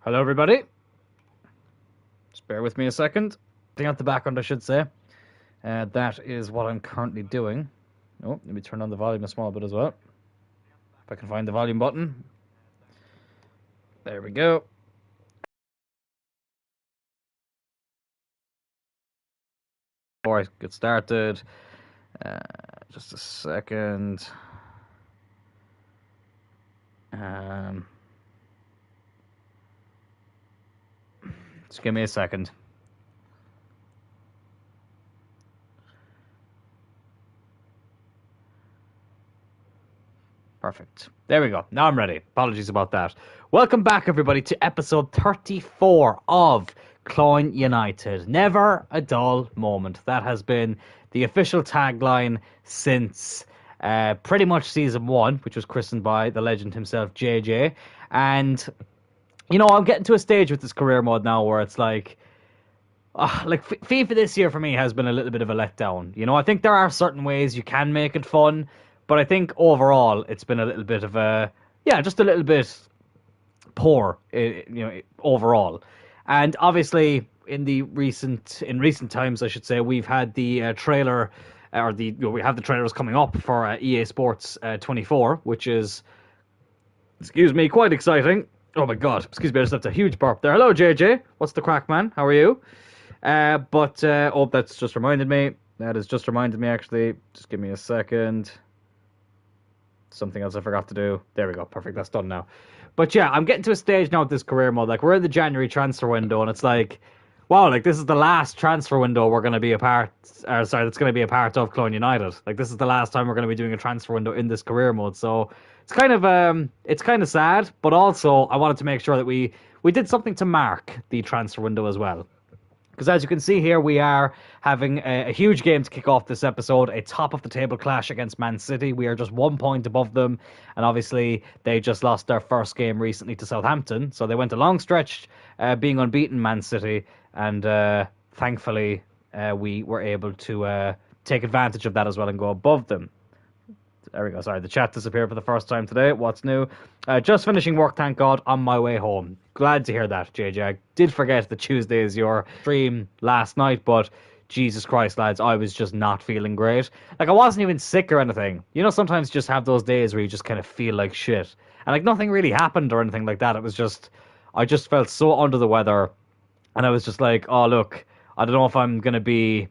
Hello, everybody. Just bear with me a second. Thing out the background, I should say. That is what I'm currently doing. Oh, let me turn on the volume a small bit as well. If I can find the volume button. There we go. Before I get started, just a second. Just give me a second. Perfect. There we go. Now I'm ready. Apologies about that. Welcome back, everybody, to episode 34 of Cloyne United. Never a dull moment. That has been the official tagline since pretty much season 1, which was christened by the legend himself, JJ. And, you know, I'm getting to a stage with this career mode now where it's like FIFA this year for me has been a little bit of a letdown. You know, I think there are certain ways you can make it fun, but I think overall it's been a little bit of just a little bit poor, overall. And obviously, in recent times, I should say, we've had the trailer, we have the trailers coming up for EA Sports 24, which is, excuse me, quite exciting. Oh my god, excuse me, I just left a huge burp there. Hello, JJ. What's the crack, man? How are you? That's just reminded me. That has just reminded me, actually. Just give me a second. Something else I forgot to do. There we go. Perfect. That's done now. But yeah, I'm getting to a stage now with this career mode. Like, we're in the January transfer window, and it's like, wow, like, this is the last transfer window we're going to be that's going to be a part of Cloyne United. Like, this is the last time we're going to be doing a transfer window in this career mode. So it's kind of sad, but also I wanted to make sure that we did something to mark the transfer window as well. Because as you can see here, we are having a huge game to kick off this episode, a top-of-the-table clash against Man City. We are just 1 point above them, and obviously they just lost their first game recently to Southampton, so they went a long stretch being unbeaten, Man City, and thankfully we were able to take advantage of that as well and go above them. There we go. Sorry, the chat disappeared for the first time today. What's new? Just finishing work, thank God, on my way home. Glad to hear that, JJ. I did forget that Tuesday is your stream last night, but Jesus Christ, lads, I was just not feeling great. Like, I wasn't even sick or anything. You know, sometimes you just have those days where you just kind of feel like shit. And, like, nothing really happened or anything like that. It was just, I just felt so under the weather. And I was just like, oh, look, I don't know if I'm going to be...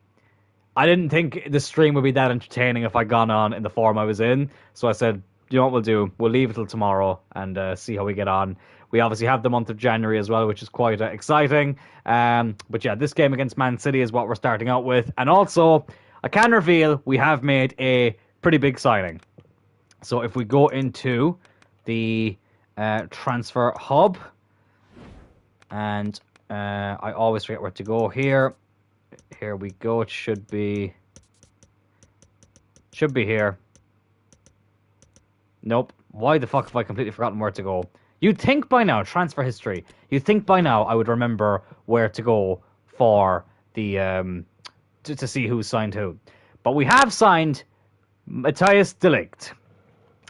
I didn't think the stream would be that entertaining if I'd gone on in the form I was in. So I said, you know what we'll do? We'll leave it till tomorrow and see how we get on. We obviously have the month of January as well, which is quite exciting. But yeah, this game against Man City is what we're starting out with. And also, I can reveal we have made a pretty big signing. So if we go into the transfer hub, and I always forget where to go here. Here we go. It should be here. Nope. Why the fuck have I completely forgotten where to go? You'd think by now, transfer history, you'd think by now I would remember where to go for the to see who signed who. But we have signed Matthias de Ligt.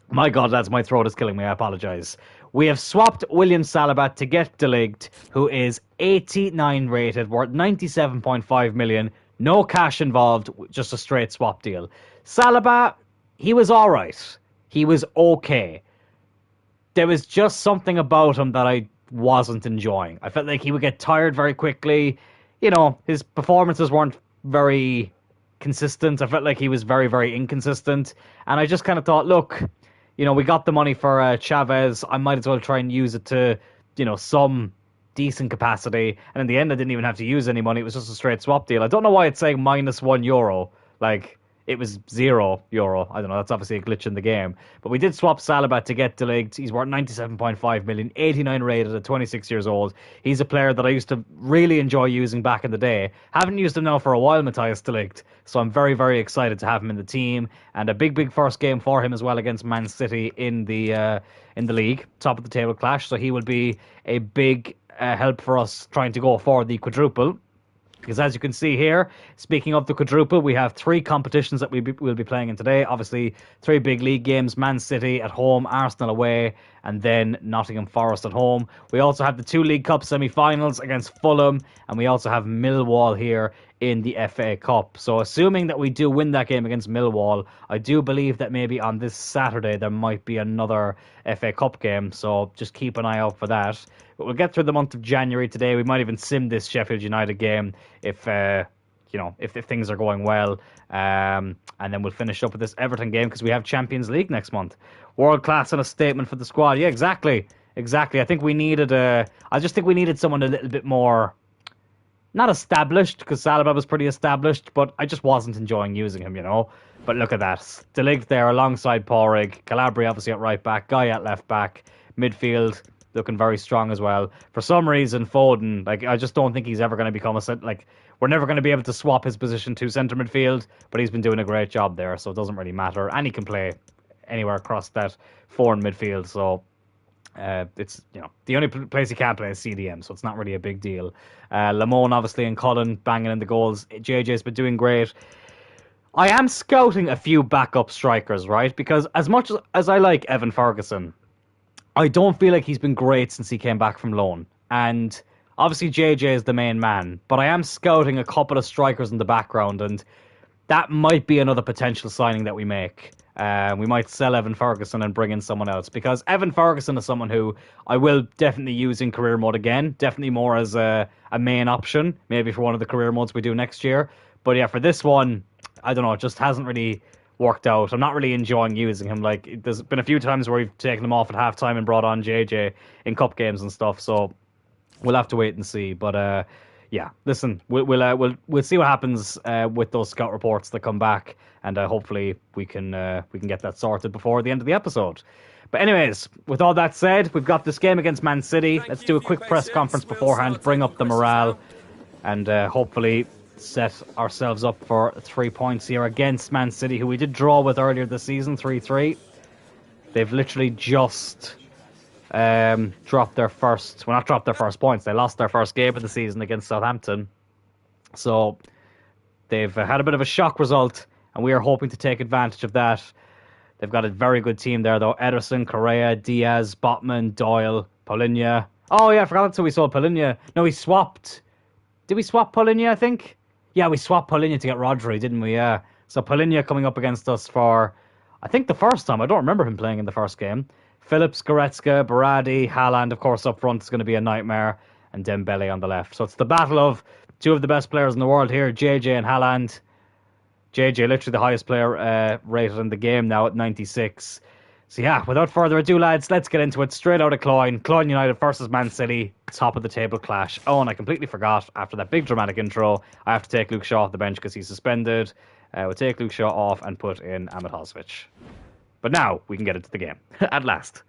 My God, lads, my throat is killing me. I apologize. We have swapped William Saliba to get de Ligt, who is 89 rated, worth 97.5 million. No cash involved, just a straight swap deal. Saliba, he was all right. He was okay. There was just something about him that I wasn't enjoying. I felt like he would get tired very quickly. You know, his performances weren't very consistent. I felt like he was very, very inconsistent. And I just kind of thought, look, you know, we got the money for Chavez. I might as well try and use it to, you know, some decent capacity. And in the end, I didn't even have to use any money. It was just a straight swap deal. I don't know why it's saying -€1. Like, it was €0. I don't know. That's obviously a glitch in the game. But we did swap Saliba to get de Ligt. He's worth 97.5 million, 89 rated at 26 years old. He's a player that I used to really enjoy using back in the day. Haven't used him now for a while, Matthias de Ligt. So I'm very, very excited to have him in the team. And a big, big first game for him as well against Man City in the league. Top of the table clash. So he will be a big help for us trying to go for the quadruple. Because as you can see here, speaking of the quadruple, we have 3 competitions that we'll be playing in today. Obviously, 3 big league games, Man City at home, Arsenal away, and then Nottingham Forest at home. We also have the 2 League Cup semi-finals against Fulham, and we also have Millwall here in the FA Cup. So assuming that we do win that game against Millwall, I do believe that maybe on this Saturday there might be another FA Cup game, so just keep an eye out for that. But we'll get through the month of January today. We might even sim this Sheffield United game if if things are going well. And then we'll finish up with this Everton game because we have Champions League next month. World class and a statement for the squad. Yeah, exactly. I think we needed I just think we needed someone a little bit more, not established, because Saliba was pretty established, but I just wasn't enjoying using him, But look at that. De Ligt there alongside Porrig. Calabria obviously at right back. Guy at left back. Midfield looking very strong as well. For some reason, Foden, I just don't think he's ever going to become we're never going to be able to swap his position to centre midfield, but he's been doing a great job there, so it doesn't really matter. And he can play anywhere across that 4 in midfield, so it's the only place he can't play is CDM, so it's not really a big deal. Lamone obviously and Cullen banging in the goals. JJ's been doing great. I am scouting a few backup strikers, right? Because as much as I like Evan Ferguson, I don't feel like he's been great since he came back from loan. And obviously JJ is the main man, but I am scouting a couple of strikers in the background, and that might be another potential signing that we make. We might sell Evan Ferguson and bring in someone else, because Evan Ferguson is someone who I will definitely use in career mode again, definitely more as a main option, maybe for one of the career modes we do next year. But yeah, for this one, I don't know, it just hasn't really worked out. I'm not really enjoying using him. There's been a few times where we've taken him off at halftime and brought on JJ in cup games and stuff, so we'll have to wait and see. But yeah, listen, we'll see what happens with those scout reports that come back, and hopefully we can get that sorted before the end of the episode. But anyways, with all that said, we've got this game against Man City. Let's do a quick press conference beforehand, bring up the morale, and hopefully set ourselves up for 3 points here against Man City, who we did draw with earlier this season, 3-3. They've literally just dropped their first points. They lost their first game of the season against Southampton. So they've had a bit of a shock result, and we are hoping to take advantage of that. They've got a very good team there, though. Ederson, Correa, Diaz, Botman, Doyle, Paulinho. Oh, yeah, I forgot that's who we saw, Paulinho. No, we swapped. Did we swap Paulinho, I think? Yeah, we swapped Paulinho to get Rodri, didn't we? Yeah. So Paulinho coming up against us for, I think, the first time. I don't remember him playing in the first game. Phillips, Goretzka, Berardi, Haaland, of course, up front is going to be a nightmare, and Dembele on the left. So it's the battle of 2 of the best players in the world here, JJ and Haaland. JJ, literally the highest player rated in the game now at 96. So yeah, without further ado, lads, let's get into it. Straight out of Cloyne. Cloyne United versus Man City. Top of the table clash. Oh, and I completely forgot, after that big dramatic intro, I have to take Luke Shaw off the bench because he's suspended. We'll take Luke Shaw off and put in Ahmed Hosvich. But now we can get into the game. At last.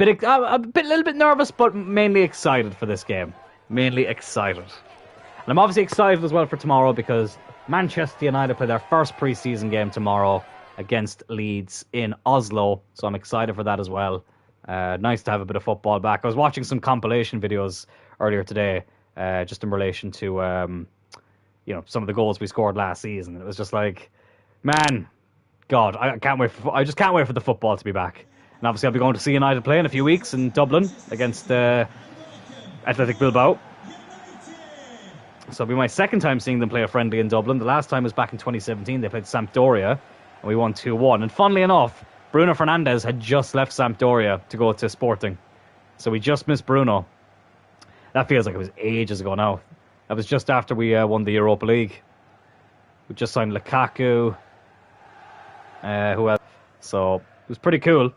A little bit nervous, but mainly excited for this game. Mainly excited. And I'm obviously excited as well for tomorrow, because Manchester United play their first pre-season game tomorrow against Leeds in Oslo, so I'm excited for that as well. Nice to have a bit of football back. I was watching some compilation videos earlier today, just in relation to some of the goals we scored last season. It was just like, man, God, I just can't wait for the football to be back. And obviously I'll be going to see United play in a few weeks in Dublin against Athletic Bilbao. So it'll be my second time seeing them play a friendly in Dublin. The last time was back in 2017. They played Sampdoria, and we won 2-1. And funnily enough, Bruno Fernandes had just left Sampdoria to go to Sporting. So we just missed Bruno. That feels like it was ages ago now. That was just after we won the Europa League. We just signed Lukaku. Who else? So it was pretty cool.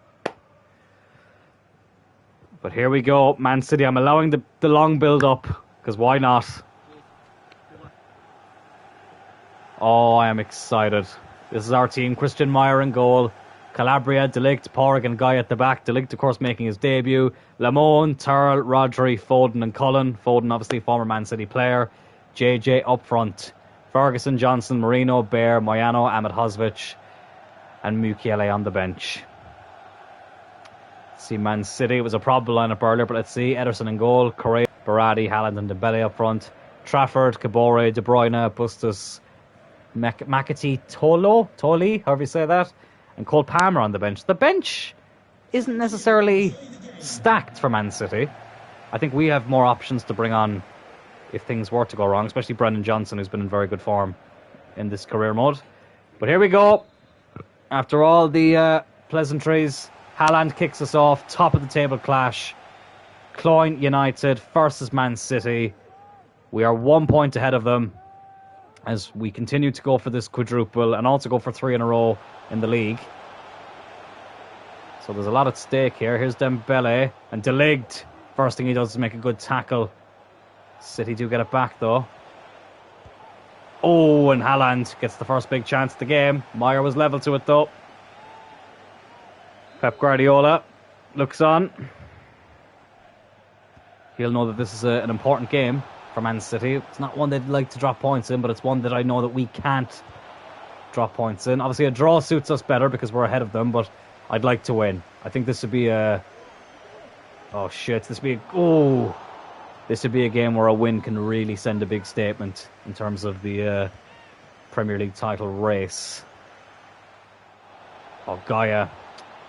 But here we go, Man City. I'm allowing the long build-up, because why not? Oh, I am excited. This is our team. Christian Meyer in goal. Calabria, De Ligt, Porrig and Guy at the back. De Ligt, of course, making his debut. Lamone, Turl, Rodri, Foden and Cullen. Foden, obviously, former Man City player. JJ up front. Ferguson, Johnson, Marino, Bear, Moyano, Ahmed Hosvich and Mukiele on the bench. Let's see, Man City. It was a probable lineup earlier, but let's see. Ederson in goal. Correa, Berardi, Haaland and Dembele up front. Trafford, Kabore, De Bruyne, Bustos, McAtee, Toli, however you say that. And Cole Palmer on the bench. The bench isn't necessarily stacked for Man City. I think we have more options to bring on if things were to go wrong, especially Brendan Johnson, who's been in very good form in this career mode. But here we go. After all the pleasantries, Haaland kicks us off. Top of the table clash. Cloyne United versus Man City. We are 1 point ahead of them as we continue to go for this quadruple and also go for 3 in a row in the league. So there's a lot at stake here. Here's Dembele and De Ligt. First thing he does is make a good tackle. City do get it back though. Oh, and Haaland gets the first big chance of the game. Meyer was level to it though. Pep Guardiola looks on. He'll know that this is an important game for Man City. It's not one they'd like to drop points in, but it's one that I know that we can't drop points in. Obviously, a draw suits us better because we're ahead of them, but I'd like to win. I think this would be a... Oh, shit. This would be a game where a win can really send a big statement in terms of the Premier League title race. Oh, Gaia.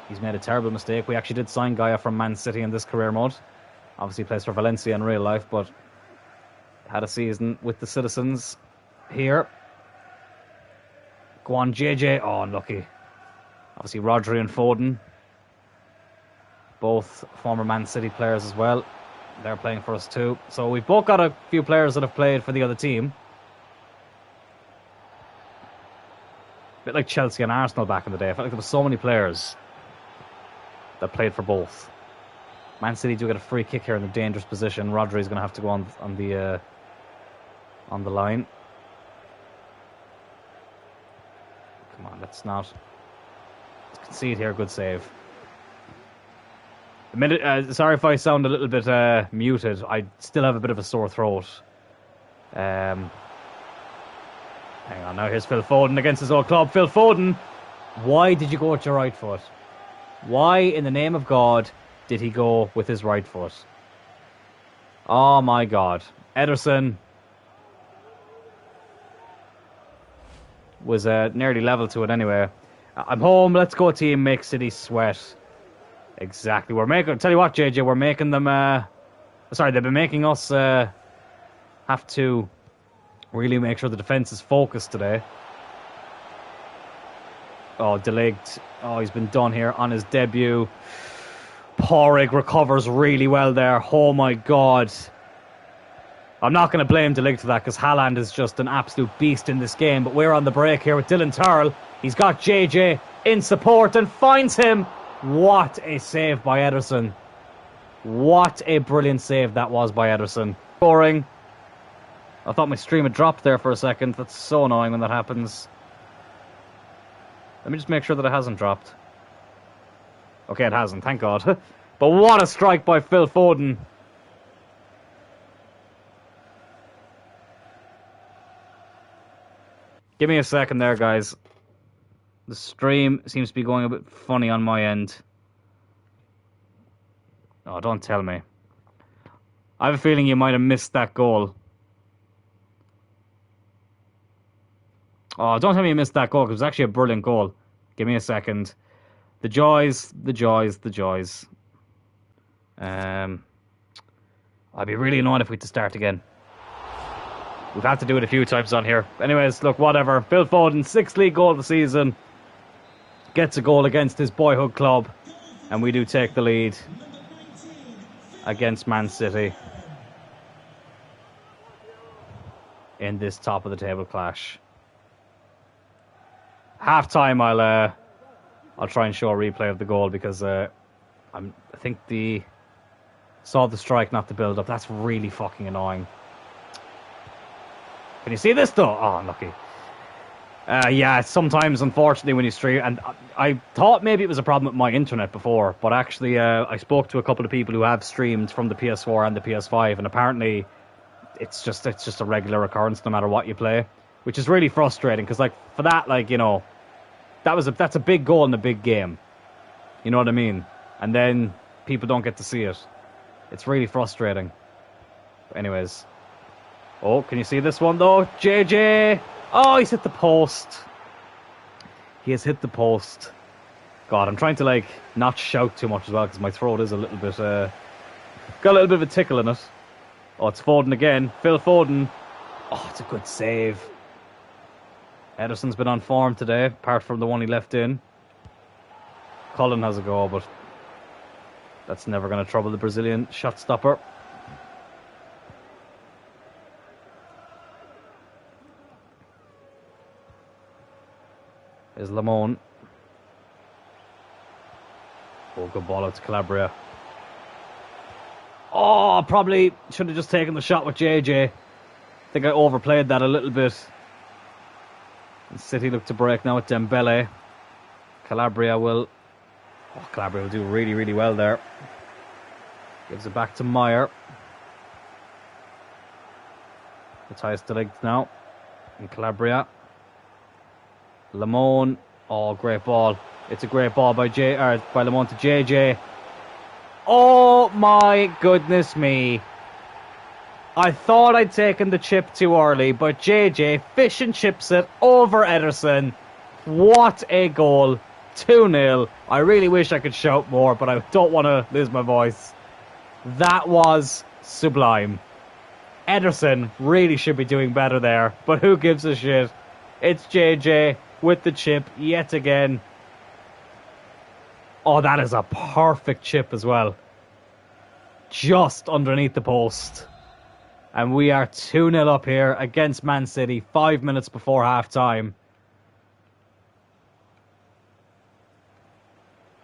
He's made a terrible mistake. We actually did sign Gaia from Man City in this career mode. Obviously plays for Valencia in real life, but had a season with the Citizens here. Go on, JJ. Oh, unlucky. Obviously, Rodri and Foden. Both former Man City players as well. They're playing for us too. So we've both got a few players that have played for the other team. A bit like Chelsea and Arsenal back in the day. I felt like there were so many players that played for both. Man City do get a free kick here in a dangerous position. Rodri's going to have to go on the line. Come on, let's concede here. Good save. Sorry if I sound a little bit muted. I still have a bit of a sore throat. Hang on now. Here's Phil Foden against his old club. Phil Foden, why did you go with your right foot? Why, in the name of God, did he go with his right foot? Oh my God. Ederson was nearly level to it anyway. I'm home. Let's go, team. Make City sweat. Exactly. Tell you what, JJ, we're making them... Sorry, they've been making us have to really make sure the defence is focused today. Oh, De Ligt. Oh, he's been done here on his debut. Porrig recovers really well there. Oh my God. I'm not going to blame De Ligt for that because Haaland is just an absolute beast in this game. But we're on the break here with Dylan Turl. He's got JJ in support and finds him. What a save by Ederson. What a brilliant save that was by Ederson. Scoring. I thought my stream had dropped there for a second. That's so annoying when that happens. Let me just make sure that it hasn't dropped. Okay, it hasn't, thank God. But what a strike by Phil Foden. Give me a second there, guys. The stream seems to be going a bit funny on my end. Oh, don't tell me. I have a feeling you might have missed that goal. Oh, don't tell me you missed that goal, because it was actually a brilliant goal. Give me a second. The joys, the joys, the joys. I'd be really annoyed if we had to start again. We've had to do it a few times on here. Anyways, look, whatever. Phil Foden, 6th league goal of the season. Gets a goal against his boyhood club. And we do take the lead against Man City in this top of the table clash. Half time, I'll try and show a replay of the goal because I think saw the strike, not the build up. That's really fucking annoying. Can you see this though? Oh, unlucky. Yeah, sometimes unfortunately when you stream, and I thought maybe it was a problem with my internet before, but actually I spoke to a couple of people who have streamed from the PS4 and the PS5, and apparently it's just a regular occurrence no matter what you play, which is really frustrating because like for that, like, you know, that's a big goal in a big game, you know what I mean? And then people don't get to see it. It's really frustrating. Anyways. Oh, can you see this one though? JJ! Oh, he's hit the post. He has hit the post. God, I'm trying to like not shout too much as well because my throat is a little bit got a little bit of a tickle in it. Oh, it's Foden again. Phil Foden. Oh, it's a good save. Ederson's been on form today, apart from the one he left in. Cloyne has a go, but that's never going to trouble the Brazilian shot stopper. Is Lamone. Oh, good ball out to Calabria. Oh, probably should have just taken the shot with JJ. I think I overplayed that a little bit. City look to break now with Dembele. Calabria will do really, really well there. Gives it back to Meyer. Matthias de Ligt now. And Calabria. Lamone. Oh, great ball. It's a great ball by Lamone to JJ. Oh my goodness me. I thought I'd taken the chip too early, but JJ fish and chips it over Ederson. What a goal. 2-0. I really wish I could shout more, but I don't want to lose my voice. That was sublime. Ederson really should be doing better there, but who gives a shit? It's JJ with the chip yet again. Oh, that is a perfect chip as well. Just underneath the post. And we are 2-0 up here against Man City, 5 minutes before half-time.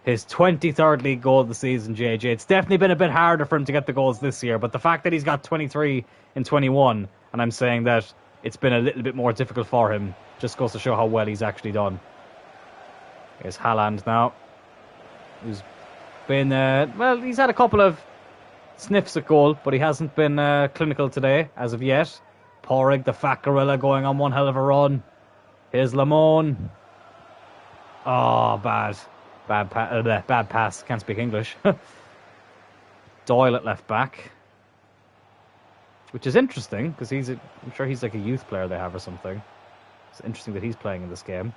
His 23rd league goal of the season, JJ. It's definitely been a bit harder for him to get the goals this year, but the fact that he's got 23 in 21, and I'm saying that it's been a little bit more difficult for him, just goes to show how well he's actually done. Here's Haaland now, who's been, well, he's had a couple of sniffs at goal, but he hasn't been clinical today, as of yet. Porrig, the fat gorilla, going on one hell of a run. Here's Lamone. Oh, bad pass. Can't speak English. Doyle at left back. Which is interesting, because I'm sure he's like a youth player they have or something. It's interesting that he's playing in this game.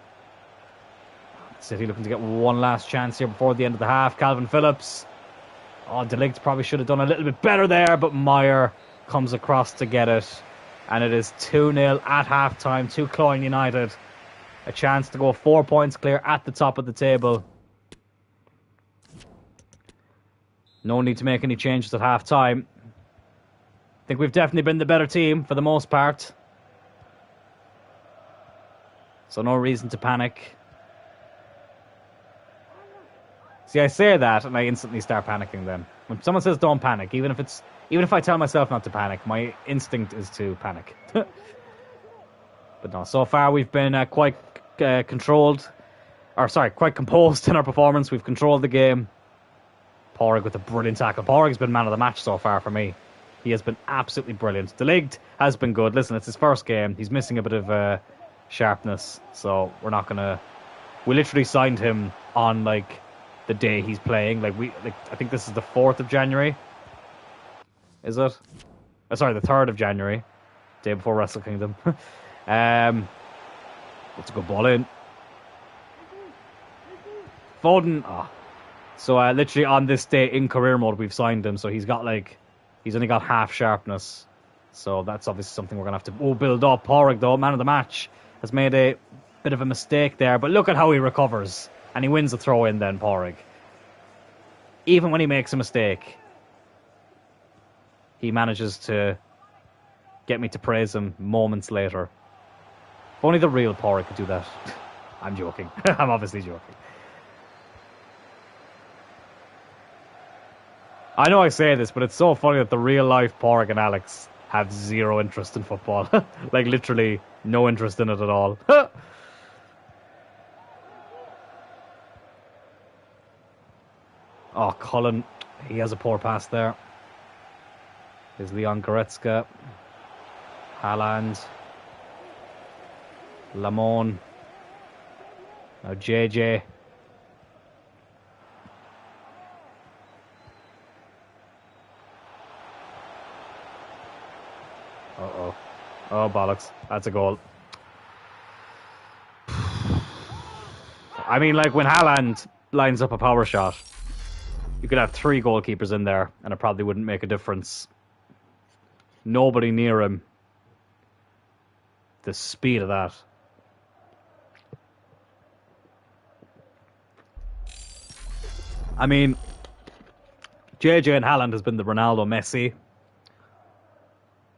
City looking to get one last chance here before the end of the half. Calvin Phillips. Oh, de Ligt probably should have done a little bit better there, but Meyer comes across to get it. And it is 2-0 at half-time to Cloyne United. A chance to go 4 points clear at the top of the table. No need to make any changes at half-time. I think we've definitely been the better team for the most part. So no reason to panic. See, I say that and I instantly start panicking then. When someone says don't panic, even if I tell myself not to panic, my instinct is to panic. But no, so far we've been quite quite composed in our performance. We've controlled the game. Porrig with a brilliant tackle. Porrig's been man of the match so far for me. He has been absolutely brilliant. De Ligt has been good. Listen, it's his first game. He's missing a bit of sharpness, so we're not gonna. We literally signed him on like the day he's playing. I think this is the 4th of January. Is it? Sorry, the 3rd of January, day before Wrestle Kingdom. It's a good ball in. Foden. Oh. So literally on this day in career mode, we've signed him. So he's only got half sharpness. So that's obviously something we're gonna have to build up. Porrig, though, man of the match, has made a bit of a mistake there, but look at how he recovers. And he wins the throw-in then, Porrig. Even when he makes a mistake, he manages to get me to praise him moments later. If only the real Porrig could do that. I'm joking. I'm obviously joking. I know I say this, but it's so funny that the real-life Porrig and Alex have zero interest in football. Like, literally no interest in it at all. Oh, Cullen, he has a poor pass there. There's Leon Goretzka. Haaland. Lamone. Now JJ. Oh, bollocks. That's a goal. I mean, like, when Haaland lines up a power shot, you could have 3 goalkeepers in there, and it probably wouldn't make a difference. Nobody near him. The speed of that. I mean, JJ and Haaland has been the Ronaldo Messi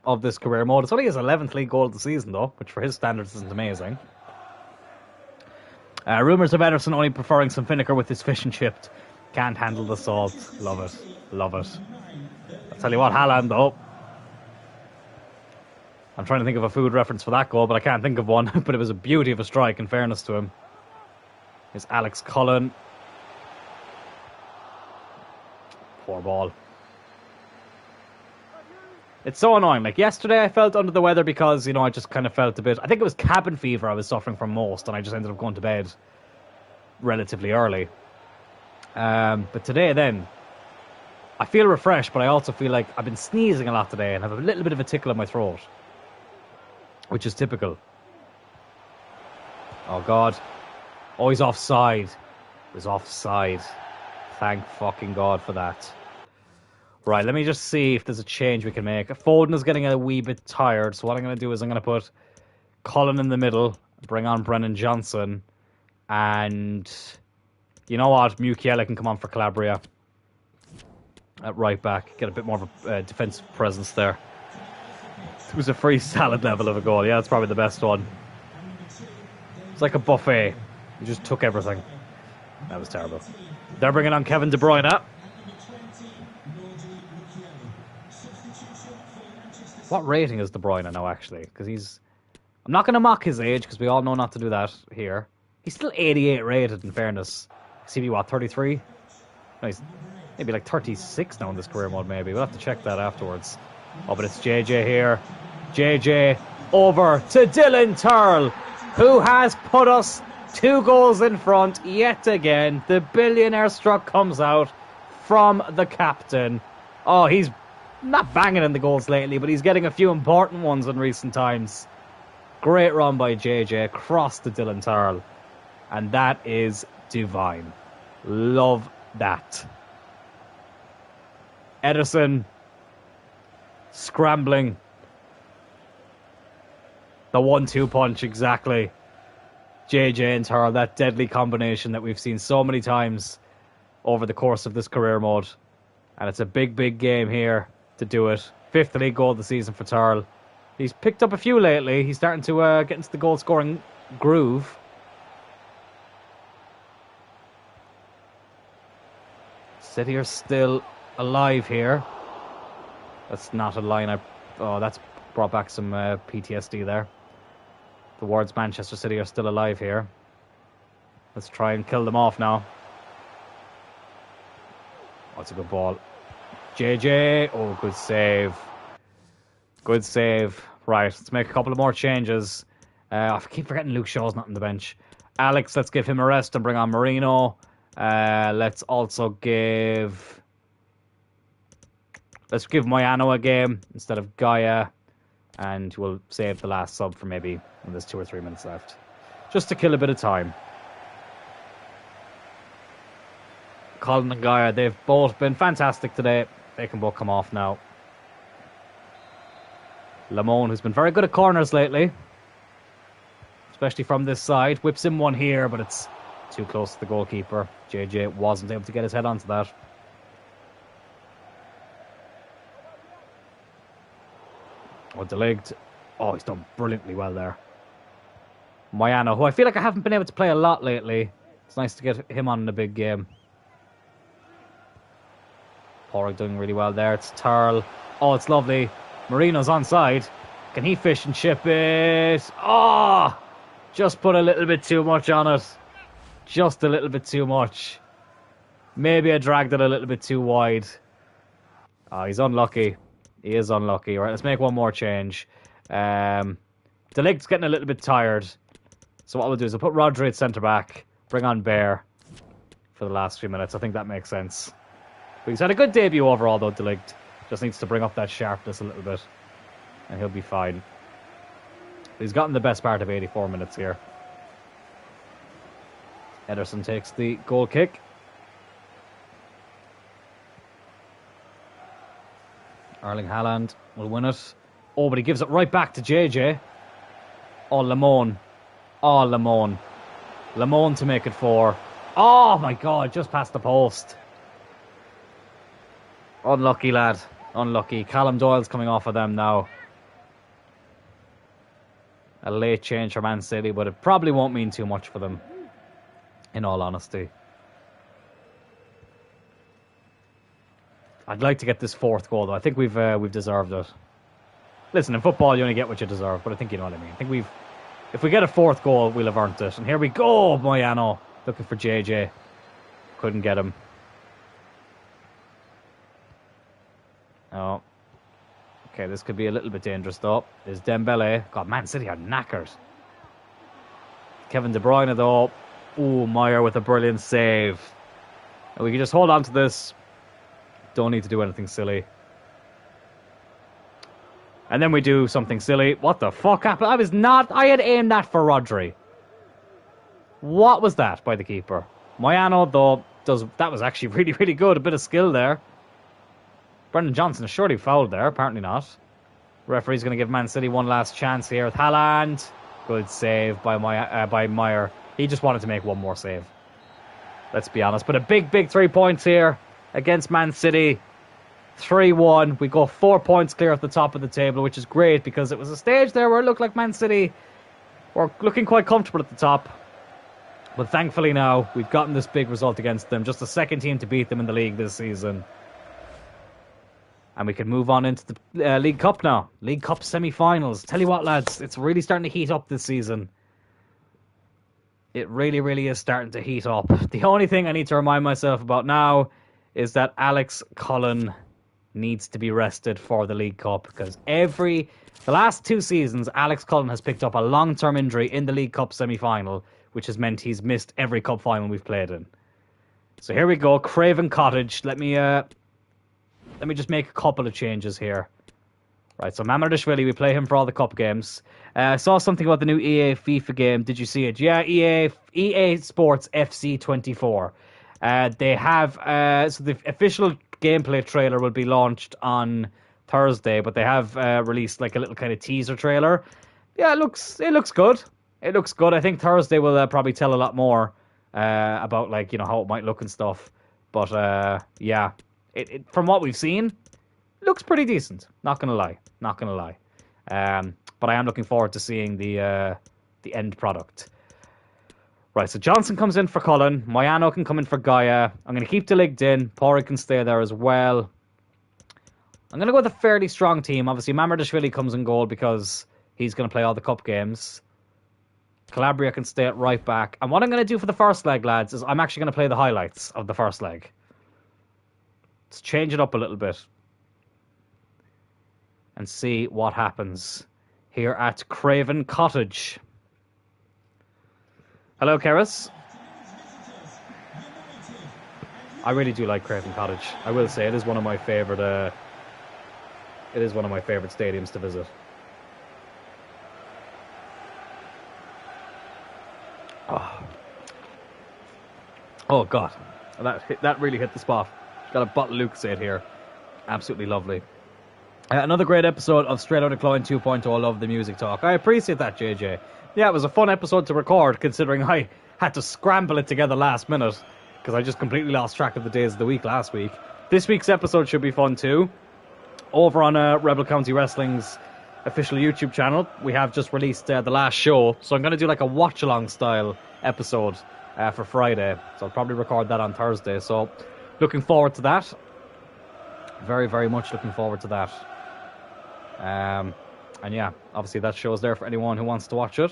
of this career mode. It's only his 11th league goal of the season, though, which for his standards isn't amazing. Rumours of Ederson only preferring some vinegar with his fish and chips. Can't handle the salt. Love it. Love it. I'll tell you what, Haaland, though. I'm trying to think of a food reference for that goal, but I can't think of one. But it was a beauty of a strike, in fairness to him. Here's Alex Cloyne. Poor ball. It's so annoying. Like, yesterday I felt under the weather because, you know, I just kind of felt a bit... I think it was cabin fever I was suffering from most, and I just ended up going to bed relatively early. But today, then, I feel refreshed, but I also feel like I've been sneezing a lot today and have a little bit of a tickle in my throat, which is typical. Oh, God. Oh, he's offside. He was offside. Thank fucking God for that. Right, let me just see if there's a change we can make. Foden is getting a wee bit tired, so what I'm going to do is I'm going to put Cloyne in the middle, bring on Brennan Johnson, and you know what? Mukiele can come on for Calabria at right back, get a bit more of a defensive presence there. It was a free salad level of a goal. Yeah, that's probably the best one. It's like a buffet. You just took everything. That was terrible. They're bringing on Kevin De Bruyne. What rating is De Bruyne now, actually? Because he's... I'm not going to mock his age, because we all know not to do that here. He's still 88 rated, in fairness. CB, what, 33? No, he's maybe like 36 now in this career mode, maybe. We'll have to check that afterwards. Oh, but it's JJ here. JJ over to Dylan Turl, who has put us 2 goals in front yet again. The billionaire struck comes out from the captain. Oh, he's not banging in the goals lately, but he's getting a few important ones in recent times. Great run by JJ across to Dylan Turl. And that is divine. Love that. Ederson scrambling. The 1-2 punch, exactly. JJ and Turl, that deadly combination that we've seen so many times over the course of this career mode. And it's a big, big game here to do it. 5th league goal of the season for Turl. He's picked up a few lately. He's starting to get into the goal scoring groove. City are still alive here. That's not a line Oh, that's brought back some PTSD there. The words Manchester City are still alive here. Let's try and kill them off now. Oh, it's a good ball. JJ. Oh, good save. Good save. Right, let's make a couple of more changes. I keep forgetting Luke Shaw's not on the bench. Alex, let's give him a rest and bring on Marino. Let's also give... Let's give Moyano a game instead of Gaia. And we'll save the last sub for maybe when there's 2 or 3 minutes left. Just to kill a bit of time. Colin and Gaia, they've both been fantastic today. They can both come off now. Lamone, who's been very good at corners lately, especially from this side, whips in one here, but it's too close to the goalkeeper. JJ wasn't able to get his head onto that. Oh, De Ligt. Oh, he's done brilliantly well there. Moyano, who I feel like I haven't been able to play a lot lately. It's nice to get him on in a big game. Porrig doing really well there. It's Turl. Oh, it's lovely. Marino's onside. Can he fish and chip it? Oh! Just put a little bit too much on it. Just a little bit too much. Maybe I dragged it a little bit too wide. Oh, he's unlucky. He is unlucky. Right, let's make one more change. De Ligt's getting a little bit tired. So what we'll do is we'll put Rodri at centre-back. Bring on Bear for the last few minutes. I think that makes sense. But he's had a good debut overall, though, De Ligt. Just needs to bring up that sharpness a little bit. And he'll be fine. He's gotten the best part of 84 minutes here. Ederson takes the goal kick. Erling Haaland will win it. Oh, but he gives it right back to JJ. Oh, Lamone. Oh, Lamone. Lamone to make it 4. Oh, my God, just past the post. Unlucky, lad. Unlucky. Callum Doyle's coming off of them now. A late change for Man City, but it probably won't mean too much for them, in all honesty. I'd like to get this 4th goal, though. I think we've deserved it. Listen, in football, you only get what you deserve, but I think you know what I mean. I think if we get a 4th goal, we'll have earned it. And here we go, Moyano, looking for JJ. Couldn't get him. Oh. Okay, this could be a little bit dangerous, though. There's Dembele. God, Man City are knackered. Kevin De Bruyne, though. Ooh, Meyer with a brilliant save. And we can just hold on to this. Don't need to do anything silly. And then we do something silly. What the fuck happened? I had aimed that for Rodri. What was that by the keeper? Moyano, though, that was actually really, really good. A bit of skill there. Brendan Johnson is surely fouled there. Apparently not. Referee's going to give Man City one last chance here with Haaland. Good save by Meyer. He just wanted to make one more save. Let's be honest. But a big, big 3 points here against Man City. 3-1. We go 4 points clear at the top of the table, which is great because it was a stage there where it looked like Man City were looking quite comfortable at the top. But thankfully now, we've gotten this big result against them. Just the second team to beat them in the league this season. And we can move on into the League Cup now. League Cup semi-finals. Tell you what, lads, it's really starting to heat up this season. It really, really is starting to heat up. The only thing I need to remind myself about now is that Alex Cloyne needs to be rested for the League Cup. Because the last 2 seasons, Alex Cloyne has picked up a long-term injury in the League Cup semi-final, which has meant he's missed every cup final we've played in. So here we go, Craven Cottage. Let me just make a couple of changes here. Right, so Mamardashvili, we play him for all the cup games. I saw something about the new EA FIFA game. Did you see it? Yeah, EA Sports FC 24. They have so the official gameplay trailer will be launched on Thursday, but they have released like a little kind of teaser trailer. Yeah, it looks good. It looks good. I think Thursday will probably tell a lot more about like how it might look and stuff. But yeah. It from what we've seen, looks pretty decent. Not gonna lie. But I am looking forward to seeing the end product. Right, so Johnson comes in for Cullen. Moyano can come in for Gaia. I'm gonna keep De Ligt in. Porrick can stay there as well. I'm gonna go with a fairly strong team. Obviously, Mamardashvili comes in goal because he's gonna play all the cup games. Calabria can stay at right back. And what I'm gonna do for the first leg, lads, is I'm actually gonna play the highlights of the first leg. Let's change it up a little bit and see what happens here at Craven Cottage. Hello, Keris. I really do like Craven Cottage. I will say it is one of my favorite. It is one of my favorite stadiums to visit. Oh God, that really hit the spot. Got a bottle Lucozade here. Absolutely lovely. Another great episode of Straight Outta Cloyne 2.0. I love the music talk. I appreciate that, JJ. Yeah, it was a fun episode to record, considering I had to scramble it together last minute, because I just completely lost track of the days of the week last week. This week's episode should be fun too. Over on Rebel County Wrestling's official YouTube channel, we have just released the last show, so I'm going to do like a watch-along style episode for Friday. So I'll probably record that on Thursday. So looking forward to that. Very, very much looking forward to that. And yeah, obviously that show is there for anyone who wants to watch it.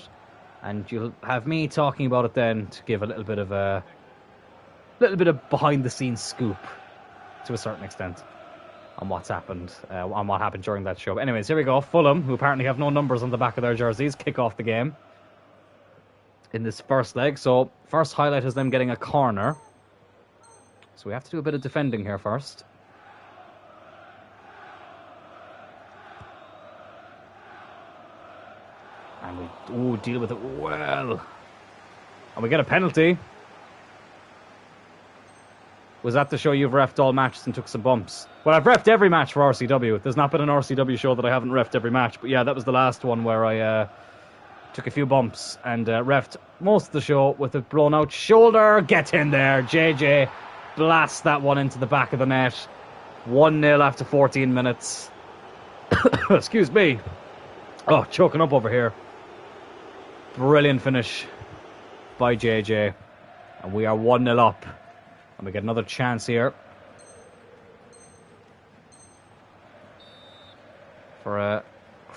And you'll have me talking about it then to give a little bit of behind the scenes scoop to a certain extent on what's happened, on what happened during that show. But anyways, here we go. Fulham, who apparently have no numbers on the back of their jerseys, kick off the game in this first leg. So first highlight is them getting a corner. So we have to do a bit of defending here first. And we Ooh, deal with it well. And we get a penalty. Was that to show you've reffed all matches and took some bumps? Well, I've reffed every match for RCW. There's not been an RCW show that I haven't reffed every match. But yeah, that was the last one where I took a few bumps and reffed most of the show with a blown out shoulder. Get in there. JJ blasts that one into the back of the net. 1-0 after 14 minutes. Excuse me. Oh, choking up over here. Brilliant finish by JJ. And we are 1-0 up. And we get another chance here. For a...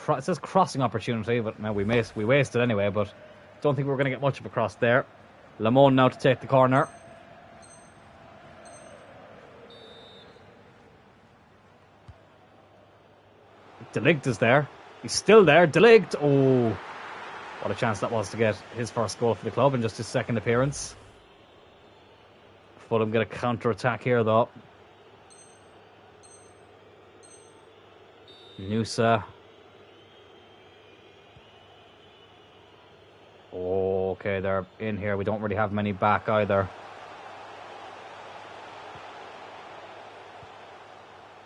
It says crossing opportunity, but no, we wasted anyway, but don't think we're going to get much of a cross there. Lamone now to take the corner. De Ligt is there. He's still there. De Ligt. Oh, what a chance that was to get his first goal for the club in just his second appearance. Fulham get a counter-attack here, though. Nusa. Oh, okay, they're in here. We don't really have many back either.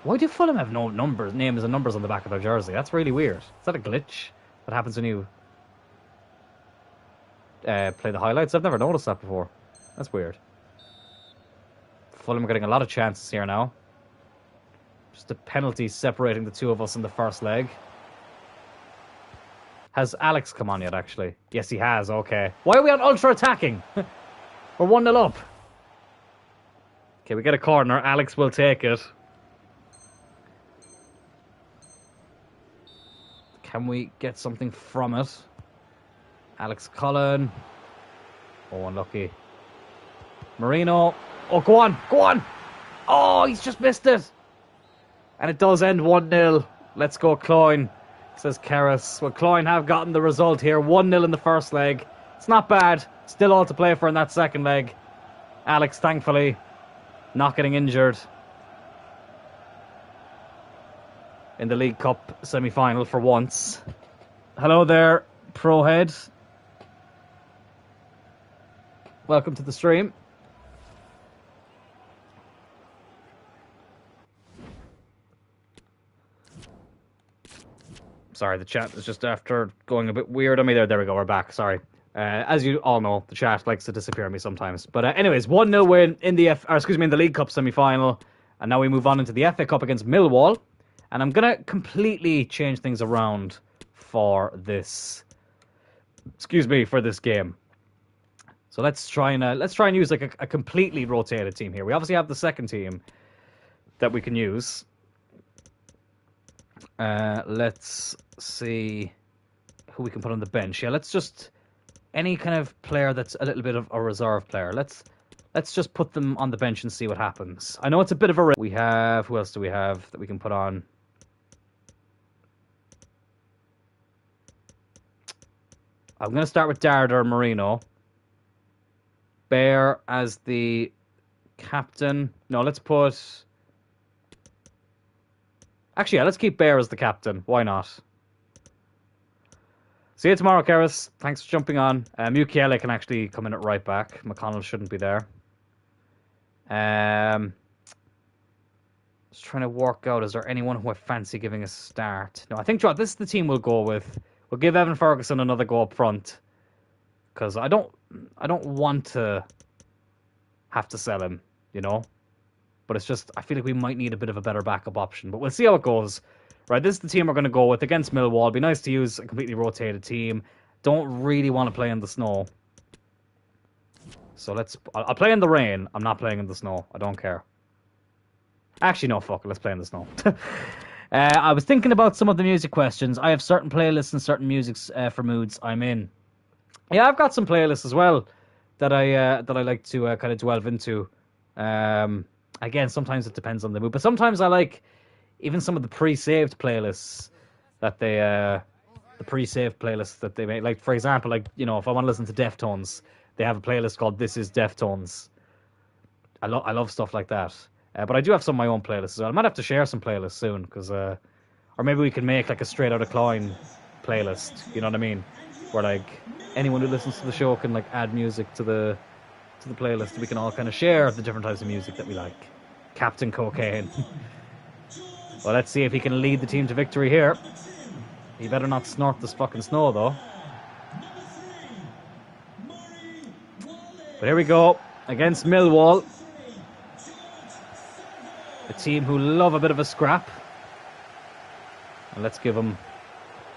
Why do Fulham have no numbers, names and numbers on the back of their jersey? That's really weird. Is that a glitch that happens when you play the highlights? I've never noticed that before. That's weird. Fulham are getting a lot of chances here now. Just a penalty separating the two of us in the first leg. Has Alex come on yet, actually? Yes, he has. Okay. Why are we on ultra-attacking? We're 1-0 up. Okay, we get a corner. Alex will take it. Can we get something from it? Alex Cloyne. Oh, unlucky. Marino. Oh, go on. Go on. Oh, he's just missed it. And it does end 1-0. Let's go, Cloyne, says Karras. Well, Cloyne have gotten the result here. 1-0 in the first leg. It's not bad. Still all to play for in that second leg. Alex, thankfully, not getting injured in the League Cup semi-final for once. Hello there, Prohead. Welcome to the stream. Sorry, the chat is just after going a bit weird on me there. There we go, we're back. Sorry. As you all know, the chat likes to disappear on me sometimes. But anyways, 1-0 win in the in the League Cup semi-final. And now we move on into the FA Cup against Millwall. And I'm going to completely change things around for this. For this game. So let's try and use like a completely rotated team here. We obviously have the second team that we can use. Let's see who we can put on the bench. Yeah, let's just any kind of player that's a little bit of a reserve player. Let's just put them on the bench and see what happens. I know it's a bit of a risk. We have who else do we have that we can put on? I'm going to start with Darder Marino. Bear as the captain. No, let's put... Actually, yeah, let's keep Bear as the captain. Why not? See you tomorrow, Karras. Thanks for jumping on. Mukiele can actually come in at right back. McConnell shouldn't be there. Just trying to work out, is there anyone who I fancy giving a start? No, I think this is the team we'll go with. We'll give Evan Ferguson another go up front. Because I don't want to have to sell him, you know? But it's just, I feel like we might need a bit of a better backup option. But we'll see how it goes. Right, this is the team we're going to go with against Millwall. It'd be nice to use a completely rotated team. Don't really want to play in the snow. So I'll play in the rain. I'm not playing in the snow. I don't care. Actually, no, fuck it. Let's play in the snow. I was thinking about some of the music questions. I have certain playlists and certain musics for moods I'm in. Yeah, I've got some playlists as well that I like to kind of delve into. Again, sometimes it depends on the mood, but sometimes I like even some of the pre-saved playlists that they make. Like, for example, like, you know, if I want to listen to Deftones, they have a playlist called This Is Deftones. I love stuff like that. But I do have some of my own playlists as well. I might have to share some playlists soon, because or maybe we can make like a straight out of Cloyne playlist. You know what I mean? where like anyone who listens to the show can like add music to the playlist. We can all kind of share the different types of music that we like. Captain Cocaine. Well, let's see if he can lead the team to victory here. He better not snort this fucking snow, though. But here we go, against Millwall. A team who love a bit of a scrap. And let's give them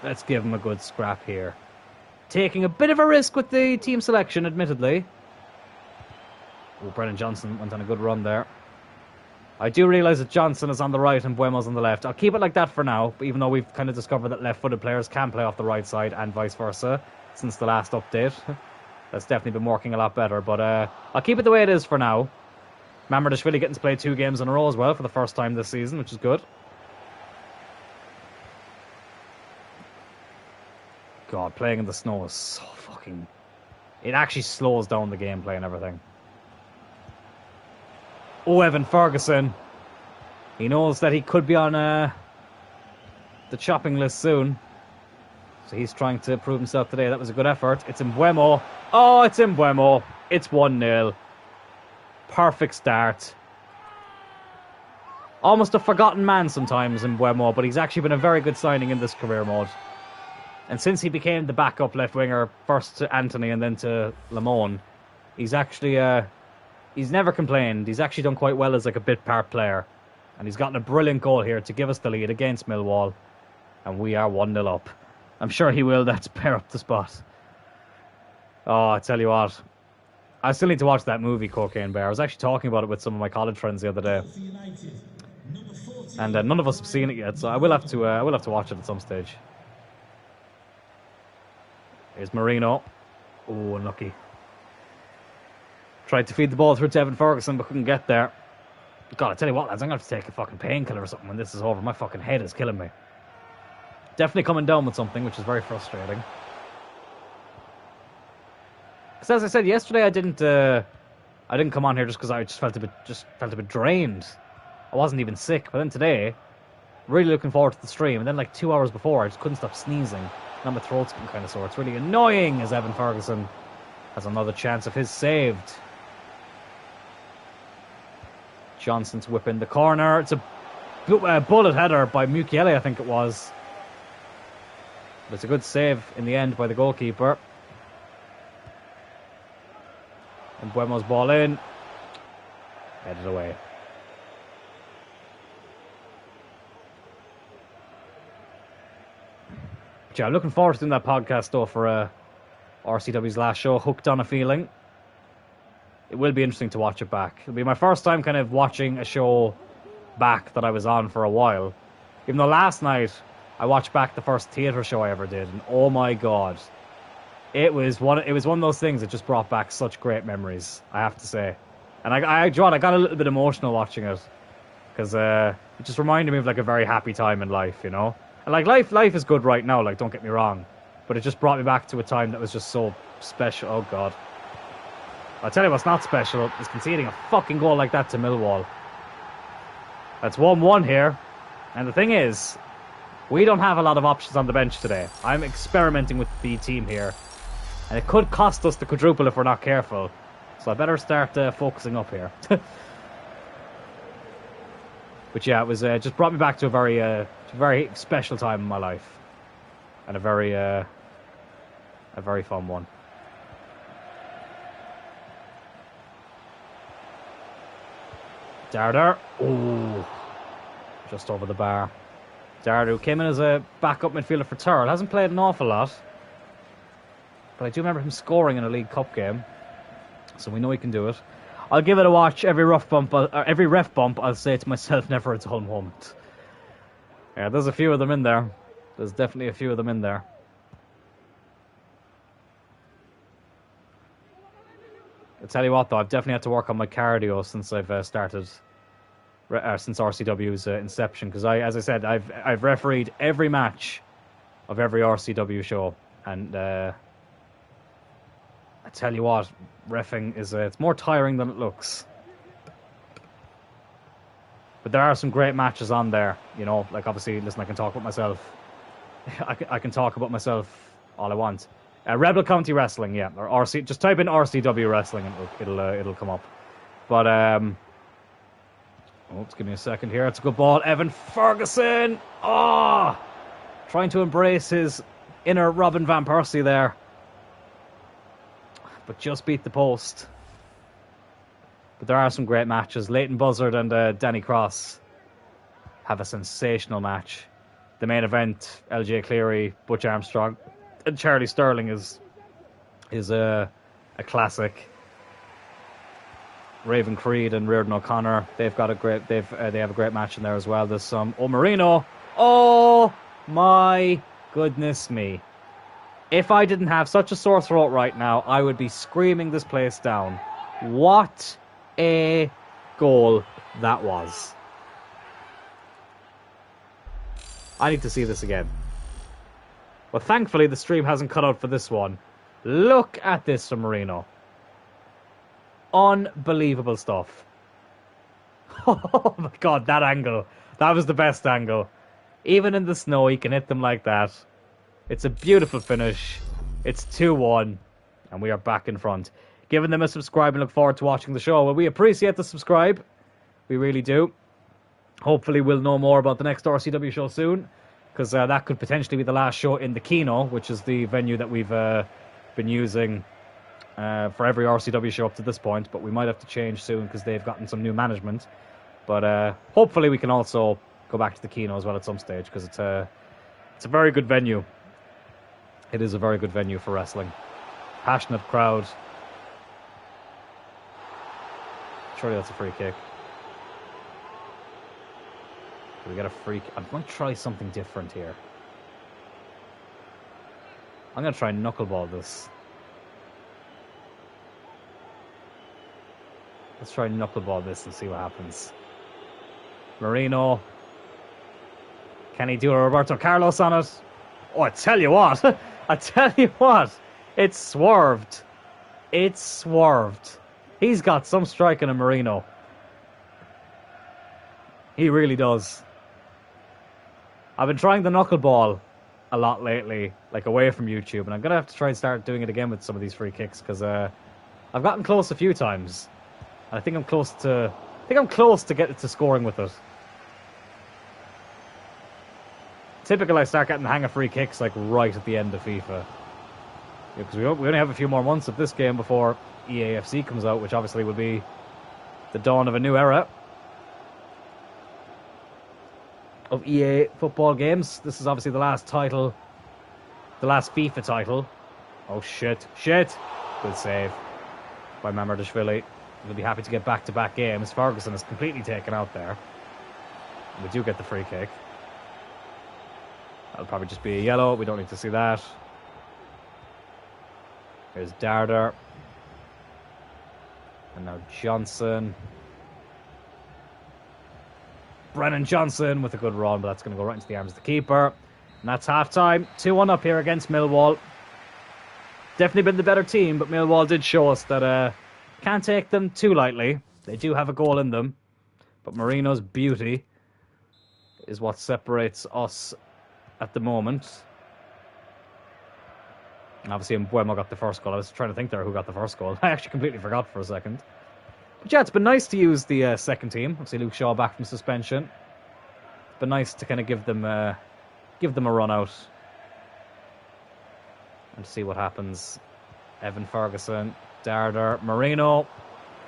a good scrap here. Taking a bit of a risk with the team selection, admittedly. Oh, Brennan Johnson went on a good run there. I do realise that Johnson is on the right and Buemo's on the left. I'll keep it like that for now, even though we've kind of discovered that left-footed players can play off the right side and vice versa since the last update. That's definitely been working a lot better, but I'll keep it the way it is for now. Mamardashvili getting to play 2 games in a row as well for the first time this season, which is good. God, playing in the snow is so fucking... It actually slows down the gameplay and everything. Oh, Evan Ferguson. He knows that he could be on the chopping list soon. So he's trying to prove himself today. That was a good effort. It's Mbeumo. Oh, it's Mbeumo. It's 1-0. Perfect start. Almost a forgotten man sometimes in Mbeumo, but he's actually been a very good signing in this career mode. And since he became the backup left winger, first to Anthony and then to Lamone, he's actually... He's never complained. He's actually done quite well as like a bit part player. And he's gotten a brilliant goal here to give us the lead against Millwall. And we are 1-0 up. I'm sure he will that to pair up the spot. Oh, I tell you what. I still need to watch that movie, Cocaine Bear. I was actually talking about it with some of my college friends the other day. And none of us have seen it yet, so I will have to watch it at some stage. Here's Marino. Oh, unlucky. Tried to feed the ball through to Evan Ferguson, but couldn't get there. God, I tell you what, lads, I'm going to have to take a fucking painkiller or something when this is over. My fucking head is killing me. Definitely coming down with something, which is very frustrating. Because as I said yesterday, I didn't come on here just because I just felt a bit drained. I wasn't even sick, but then today, really looking forward to the stream. And then like 2 hours before, I just couldn't stop sneezing. Now my throat's getting kind of sore. It's really annoying as Evan Ferguson has another chance of his saved. Johnson's whipping the corner. It's a bullet header by Mukiele, I think it was. But it's a good save in the end by the goalkeeper. And Buemo's ball in. Headed away. But yeah, I'm looking forward to doing that podcast though for RCW's last show, Hooked on a Feeling. It will be interesting to watch it back. It'll be my first time kind of watching a show back that I was on for a while. Even though last night I watched back the first theatre show I ever did, and oh my god, it was one of those things that just brought back such great memories, I have to say. And I got a little bit emotional watching it because it just reminded me of like a very happy time in life, you know. And like life is good right now, like don't get me wrong, but it just brought me back to a time that was just so special. Oh god. I'll tell you what's not special is conceding a fucking goal like that to Millwall. That's 1-1 here. And the thing is, we don't have a lot of options on the bench today. I'm experimenting with the team here. And it could cost us the quadruple if we're not careful. So I better start focusing up here. But yeah, it was just brought me back to a very special time in my life. And a very fun one. Dardar. Oh, just over the bar. Dardar, who came in as a backup midfielder for Turl, hasn't played an awful lot. But I do remember him scoring in a League Cup game. So we know he can do it. I'll give it a watch. Every ref bump I'll say to myself, never a dull moment. Yeah, there's a few of them in there. There's definitely a few of them in there. I'll tell you what, though, I've definitely had to work on my cardio since I've started, since RCW's inception. Because as I said, I've refereed every match of every RCW show, and I tell you what, reffing is it's more tiring than it looks. But there are some great matches on there, you know. Like obviously, listen, I can talk about myself. I can talk about myself all I want. Rebel County Wrestling, yeah, or RC. Just type in RCW Wrestling and it'll come up. But just give me a second here. It's a good ball, Evan Ferguson. Oh, trying to embrace his inner Robin van Persie there, but just beat the post. But there are some great matches. Leighton Buzzard and Danny Cross have a sensational match. The main event, LJ Cleary, Butch Armstrong, and Charlie Sterling is a classic. Raven Creed and Reardon O'Connor, they have a great match in there as well. There's some Marino. Oh my goodness me! If I didn't have such a sore throat right now, I would be screaming this place down. What a goal that was! I need to see this again. Well, thankfully the stream hasn't cut out for this one. Look at this from Marino. Unbelievable stuff. Oh my god, that angle. That was the best angle. Even in the snow, he can hit them like that. It's a beautiful finish. It's 2-1, and we are back in front. Giving them a subscribe and look forward to watching the show. Well, we appreciate the subscribe. We really do. Hopefully we'll know more about the next RCW show soon, because that could potentially be the last show in the Kino, which is the venue that we've been using for every RCW show up to this point, but we might have to change soon because they've gotten some new management. But hopefully we can also go back to the Kino as well at some stage, because it's a very good venue. It is a very good venue for wrestling. Passionate crowd. Surely that's a free kick. Do we get a free kick? I'm going to try something different here. I'm going to try knuckleball this. Let's try knuckleball this and see what happens. Marino. Can he do a Roberto Carlos on it? Oh, I tell you what. I tell you what. It's swerved. It's swerved. He's got some strike in a Marino. He really does. I've been trying the knuckleball a lot lately, like away from YouTube, and I'm going to have to try and start doing it again with some of these free kicks, because I've gotten close a few times. I think I'm close to getting to scoring with it. Typically, I start getting the hang of free kicks like right at the end of FIFA. Because we only have a few more months of this game before EAFC comes out, which obviously will be the dawn of a new era of EA football games. This is obviously the last title, the last FIFA title. Oh shit, shit! Good save by Mamardashvili. We'll be happy to get back-to-back games. Ferguson is completely taken out there. We do get the free kick. That'll probably just be a yellow. We don't need to see that. Here's Darder. And now Johnson. Brennan Johnson with a good run, but that's going to go right into the arms of the keeper. And that's half-time. 2-1 up here against Millwall. Definitely been the better team, but Millwall did show us that can't take them too lightly. They do have a goal in them. But Marino's beauty is what separates us at the moment. And obviously Mbuemo got the first goal. I was trying to think there who got the first goal. I actually completely forgot for a second. But yeah, it's been nice to use the second team. Obviously Luke Shaw back from suspension. It's been nice to kind of give them a run out and see what happens. Evan Ferguson, Darder, Marino.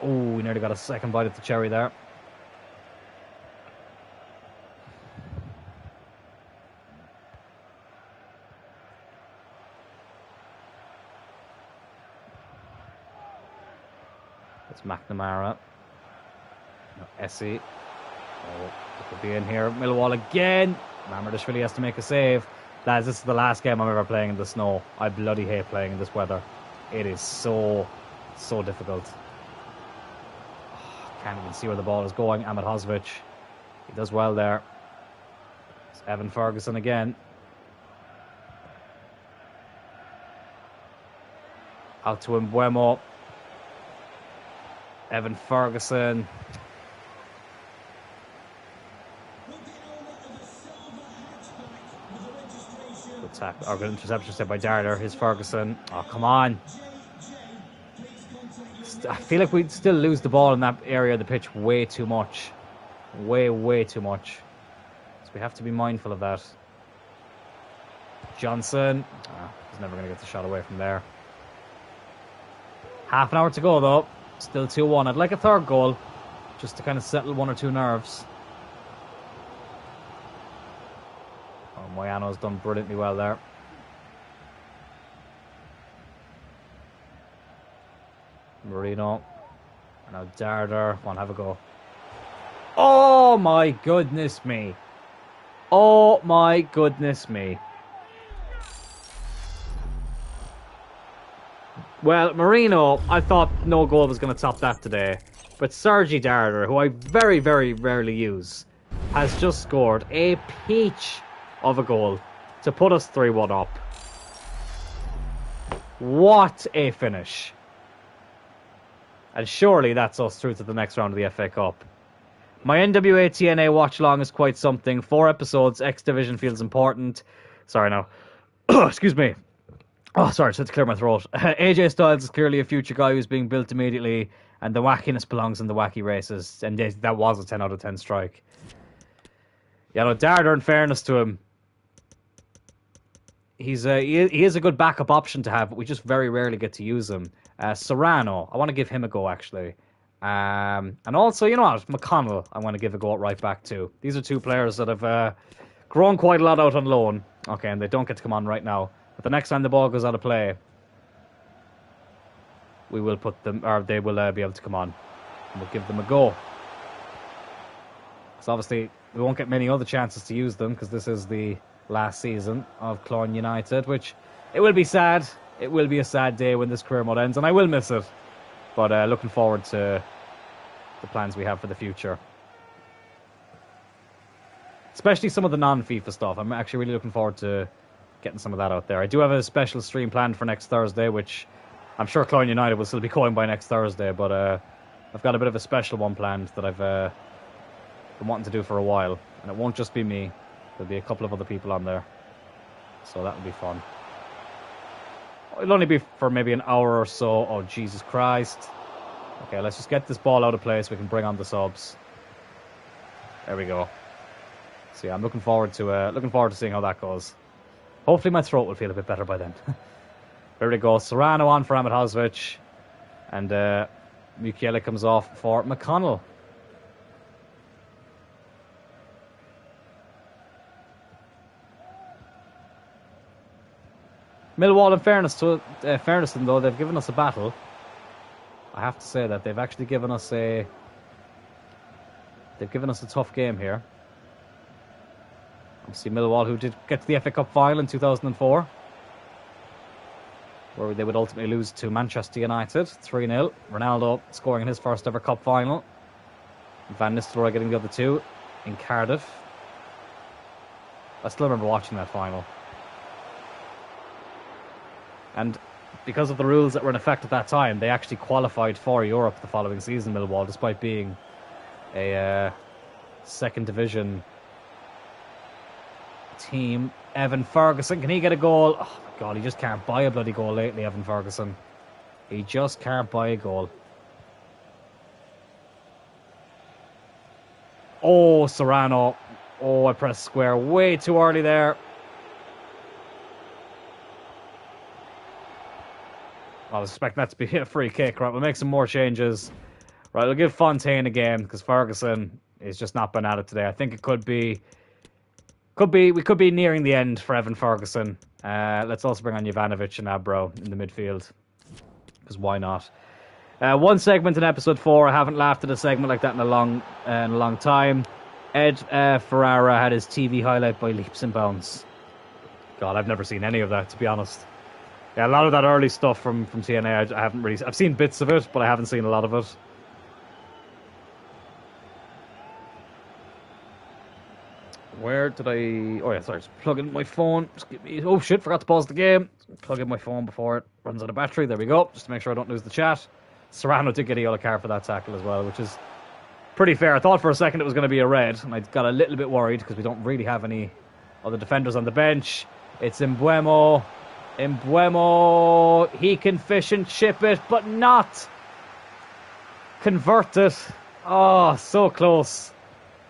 Oh, we nearly got a second bite at the cherry there. It's McNamara. No, Essie. Oh, it could be in here. Millwall again. Mamardashvili has to make a save. Lads, this is the last game I'm ever playing in the snow. I bloody hate playing in this weather. It is so difficult. Oh, can't even see where the ball is going. Ahmed Hosvich. He does well there. It's Evan Ferguson again. Out to Mbuemo. Evan Ferguson. Good Or good interception set by Darder. Here's Ferguson. Oh, come on. I feel like we'd still lose the ball in that area of the pitch way too much. Way too much. So we have to be mindful of that. Johnson. He's never going to get the shot away from there. Half an hour to go, though. Still 2-1. I'd like a third goal, just to kind of settle one or two nerves. Oh, Moyano's done brilliantly well there. Marino. Now Darder. Come on, have a go. Oh, my goodness me. Oh, my goodness me. Well, Marino, I thought no goal was going to top that today. But Sergi Darder, who I very, very rarely use, has just scored a peach of a goal to put us 3-1 up. What a finish. And surely that's us through to the next round of the FA Cup. My NWA TNA watch-along is quite something. 4 episodes, X Division feels important. Sorry now. Excuse me. Oh, sorry, I just had to clear my throat. AJ Styles is clearly a future guy who's being built immediately, and the wackiness belongs in the wacky races. And that was a 10 out of 10 strike. Yeah, no, Darder, in fairness to him, he is a good backup option to have, but we just very rarely get to use him. Serrano, I want to give him a go, actually. And also, you know what, McConnell, I want to give a go at right back, too. These are 2 players that have grown quite a lot out on loan. Okay, and they don't get to come on right now. But the next time the ball goes out of play, we will put them, or they will be able to come on. And we'll give them a go. So obviously, we won't get many other chances to use them because this is the last season of Cloyne United, which it will be sad. It will be a sad day when this career mode ends, and I will miss it. But looking forward to the plans we have for the future. Especially some of the non-FIFA stuff. I'm actually really looking forward to getting some of that out there. I do have a special stream planned for next Thursday, which I'm sure Cloyne United will still be going by next Thursday, but I've got a bit of a special one planned that I've been wanting to do for a while, and it won't just be me. There'll be a couple of other people on there, so that'll be fun. It'll only be for maybe an hour or so. Oh, Jesus Christ. Okay, let's just get this ball out of play so we can bring on the subs. There we go. So yeah, I'm looking forward to seeing how that goes. Hopefully my throat will feel a bit better by then. There we go. Serrano on for Ahmed Hosvich. And Mukiele comes off for McConnell. Millwall, in fairness to them though, they've given us a battle. I have to say that they've actually given us a tough game here. Obviously Millwall, who did get to the FA Cup final in 2004, where they would ultimately lose to Manchester United 3-0. Ronaldo scoring in his first ever cup final. Van Nistelrooy getting the other 2 in Cardiff. I still remember watching that final. And because of the rules that were in effect at that time, they actually qualified for Europe the following season, Millwall, despite being a second division team. Evan Ferguson, can he get a goal? Oh my God, he just can't buy a bloody goal lately, Evan Ferguson. He just can't buy a goal. Oh, Serrano. Oh, I pressed square way too early there. I was expecting that to be a free kick. Right, we'll make some more changes. Right, we'll give Fontaine a game because Ferguson is just not been at it today. I think it could be we could be nearing the end for Evan Ferguson. Let's also bring on Jovanovic and Abro in the midfield, because why not? One segment in episode 4. I haven't laughed at a segment like that in a long time. Ed Ferrara had his TV highlight by leaps and bounds. God, I've never seen any of that, to be honest. Yeah, a lot of that early stuff from TNA, I haven't really... I've seen bits of it, but I haven't seen a lot of it. Where did I... Oh, yeah, sorry. Just plug in my phone. Just give me... Oh, shit, forgot to pause the game. Plug in my phone before it runs out of battery. There we go, just to make sure I don't lose the chat. Serrano did get a yellow card for that tackle as well, which is pretty fair. I thought for a second it was going to be a red, and I got a little bit worried because we don't really have any other defenders on the bench. It's Mbuemo. Mbuemo. He can fish and chip it, but not convert it. Oh, so close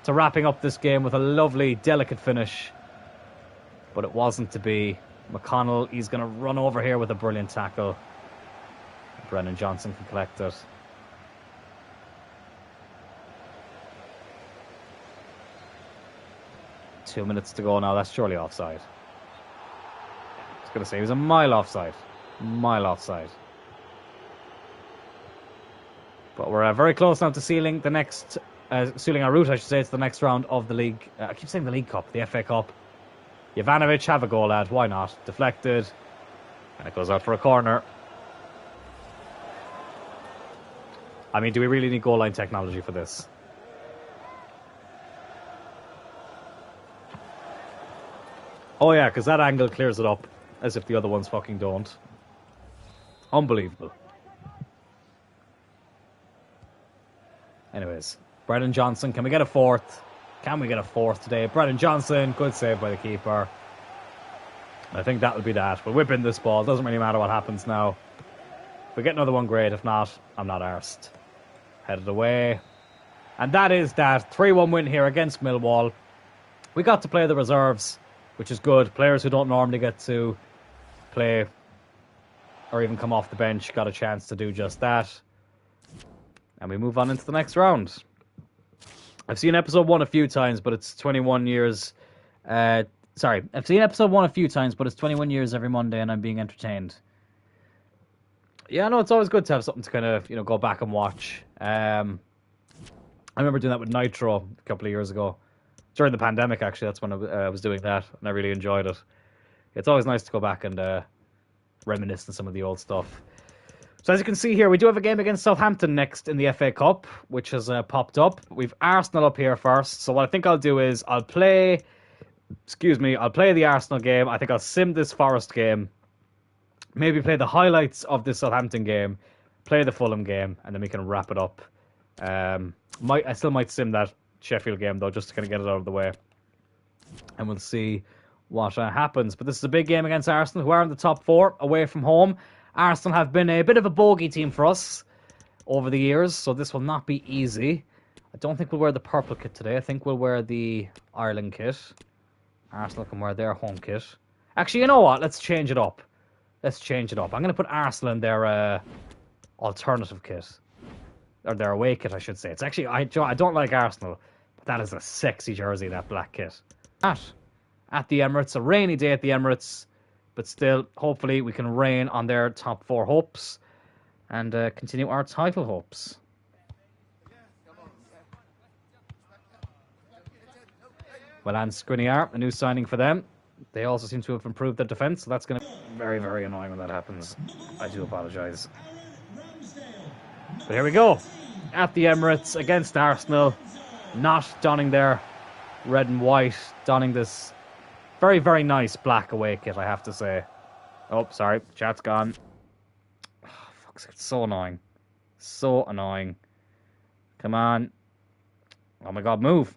to wrapping up this game with a lovely, delicate finish. But it wasn't to be. McConnell, he's going to run over here with a brilliant tackle. Brennan Johnson can collect it. Two minutes to go now. That's surely offside. I was going to say he was a mile offside. Mile offside. But we're very close now to sealing the next, sealing our route, I should say. It's the next round of the league. I keep saying the League Cup, the FA Cup. Jovanovic, have a goal, lad. Why not? Deflected. And it goes out for a corner. I mean, do we really need goal line technology for this? Oh yeah, because that angle clears it up. As if the other ones fucking don't. Unbelievable. Anyways, Brennan Johnson, can we get a fourth? Can we get a fourth today? Brennan Johnson, good save by the keeper. I think that'll be that. We'll whip in this ball. Doesn't really matter what happens now. If we get another one, great. If not, I'm not arsed. Headed away. And that is that. 3-1 win here against Millwall. We got to play the reserves, which is good. Players who don't normally get to play or even come off the bench got a chance to do just that. And we move on into the next round. I've seen episode 1 a few times, but it's 21 years. I've seen episode 1 a few times, but it's 21 years every Monday, and I'm being entertained. Yeah, no, it's always good to have something to kind of, go back and watch. I remember doing that with Nitro a couple of years ago. During the pandemic, actually, that's when I was doing that, and I really enjoyed it. It's always nice to go back and reminisce on some of the old stuff. So as you can see here, we do have a game against Southampton next in the FA Cup, which has popped up. We've Arsenal up here first. So what I think I'll do is I'll play the Arsenal game. I think I'll sim this Forest game. Maybe play the highlights of this Southampton game. Play the Fulham game, and then we can wrap it up. I still might sim that Sheffield game, though, just to kind of get it out of the way. And we'll see what happens. But this is a big game against Arsenal, who are in the top 4 away from home. Arsenal have been a bit of a bogey team for us over the years, so this will not be easy. I don't think we'll wear the purple kit today. I think we'll wear the Ireland kit. Arsenal can wear their home kit. Actually, you know what? Let's change it up. I'm going to put Arsenal in their alternative kit. Or their away kit, I should say. It's actually, I don't like Arsenal, but that is a sexy jersey, that black kit. At the Emirates, a rainy day at the Emirates. But still, hopefully, we can rain on their top 4 hopes and continue our title hopes. Well, and Skriniar, a new signing for them. They also seem to have improved their defence, so that's going to be very, very annoying when that happens. I do apologise. But here we go. At the Emirates against Arsenal. Not donning their red and white, donning this very, very nice black away kit, I have to say. Oh, sorry. Chat's gone. Oh, fuck's sake, it's so annoying. So annoying. Come on. Oh my god, move.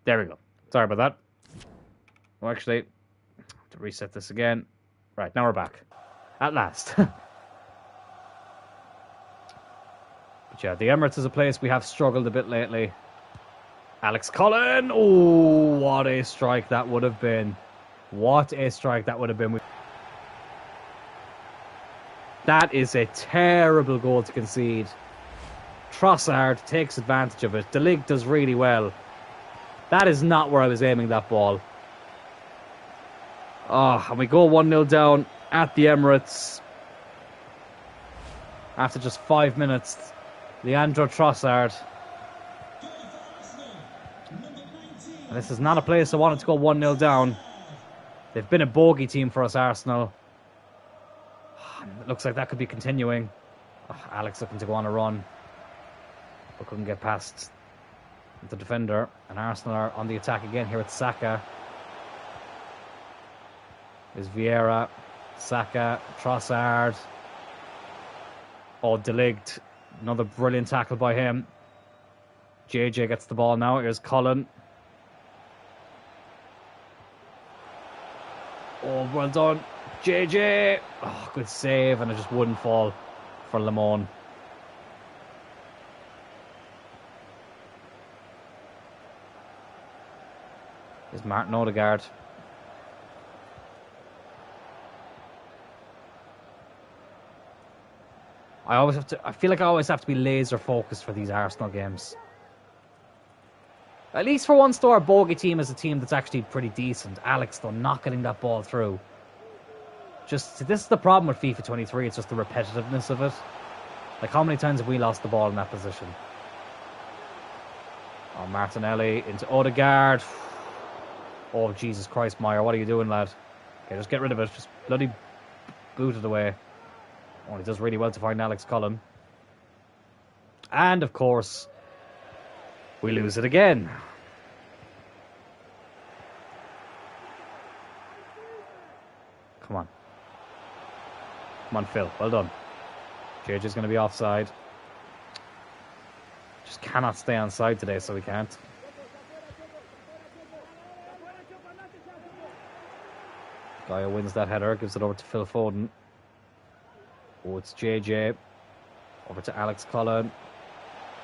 There we go. Sorry about that. Oh, actually, to reset this again. Right, now we're back. At last. But yeah, the Emirates is a place we have struggled a bit lately. Alex Cloyne. Oh, what a strike that would have been. What a strike that would have been. That is a terrible goal to concede. Trossard takes advantage of it. De Ligt does really well. That is not where I was aiming that ball. Oh, and we go 1-0 down at the Emirates. After just 5 minutes. Leandro Trossard. And this is not a place I wanted to go 1-0 down. They've been a bogey team for us, Arsenal. It looks like that could be continuing. Oh, Alex looking to go on a run, but couldn't get past the defender. And Arsenal are on the attack again here with Saka. There's Vieira, Saka, Trossard. Oh, De Ligt. Another brilliant tackle by him. JJ gets the ball now. Here's Cullen. Oh, well done. JJ. Oh, good save, and it just wouldn't fall for Limon. Is Martin Odegaard. I feel like I always have to be laser focused for these Arsenal games. At least for once, though, our bogey team is a team that's actually pretty decent. Alex, though, not getting that ball through. This is the problem with FIFA 23. It's just the repetitiveness of it. Like, how many times have we lost the ball in that position? Oh, Martinelli into Odegaard. Oh, Jesus Christ, Meyer, what are you doing, lad? Okay, just get rid of it. Just bloody boot it away. Oh, he does really well to find Alex Cloyne. And, of course, we lose it again. Come on. Come on, Phil. Well done. JJ's going to be offside. Just cannot stay on side today, so we can't. Guy who wins that header, gives it over to Phil Foden. Oh, it's JJ. Over to Alex Cloyne.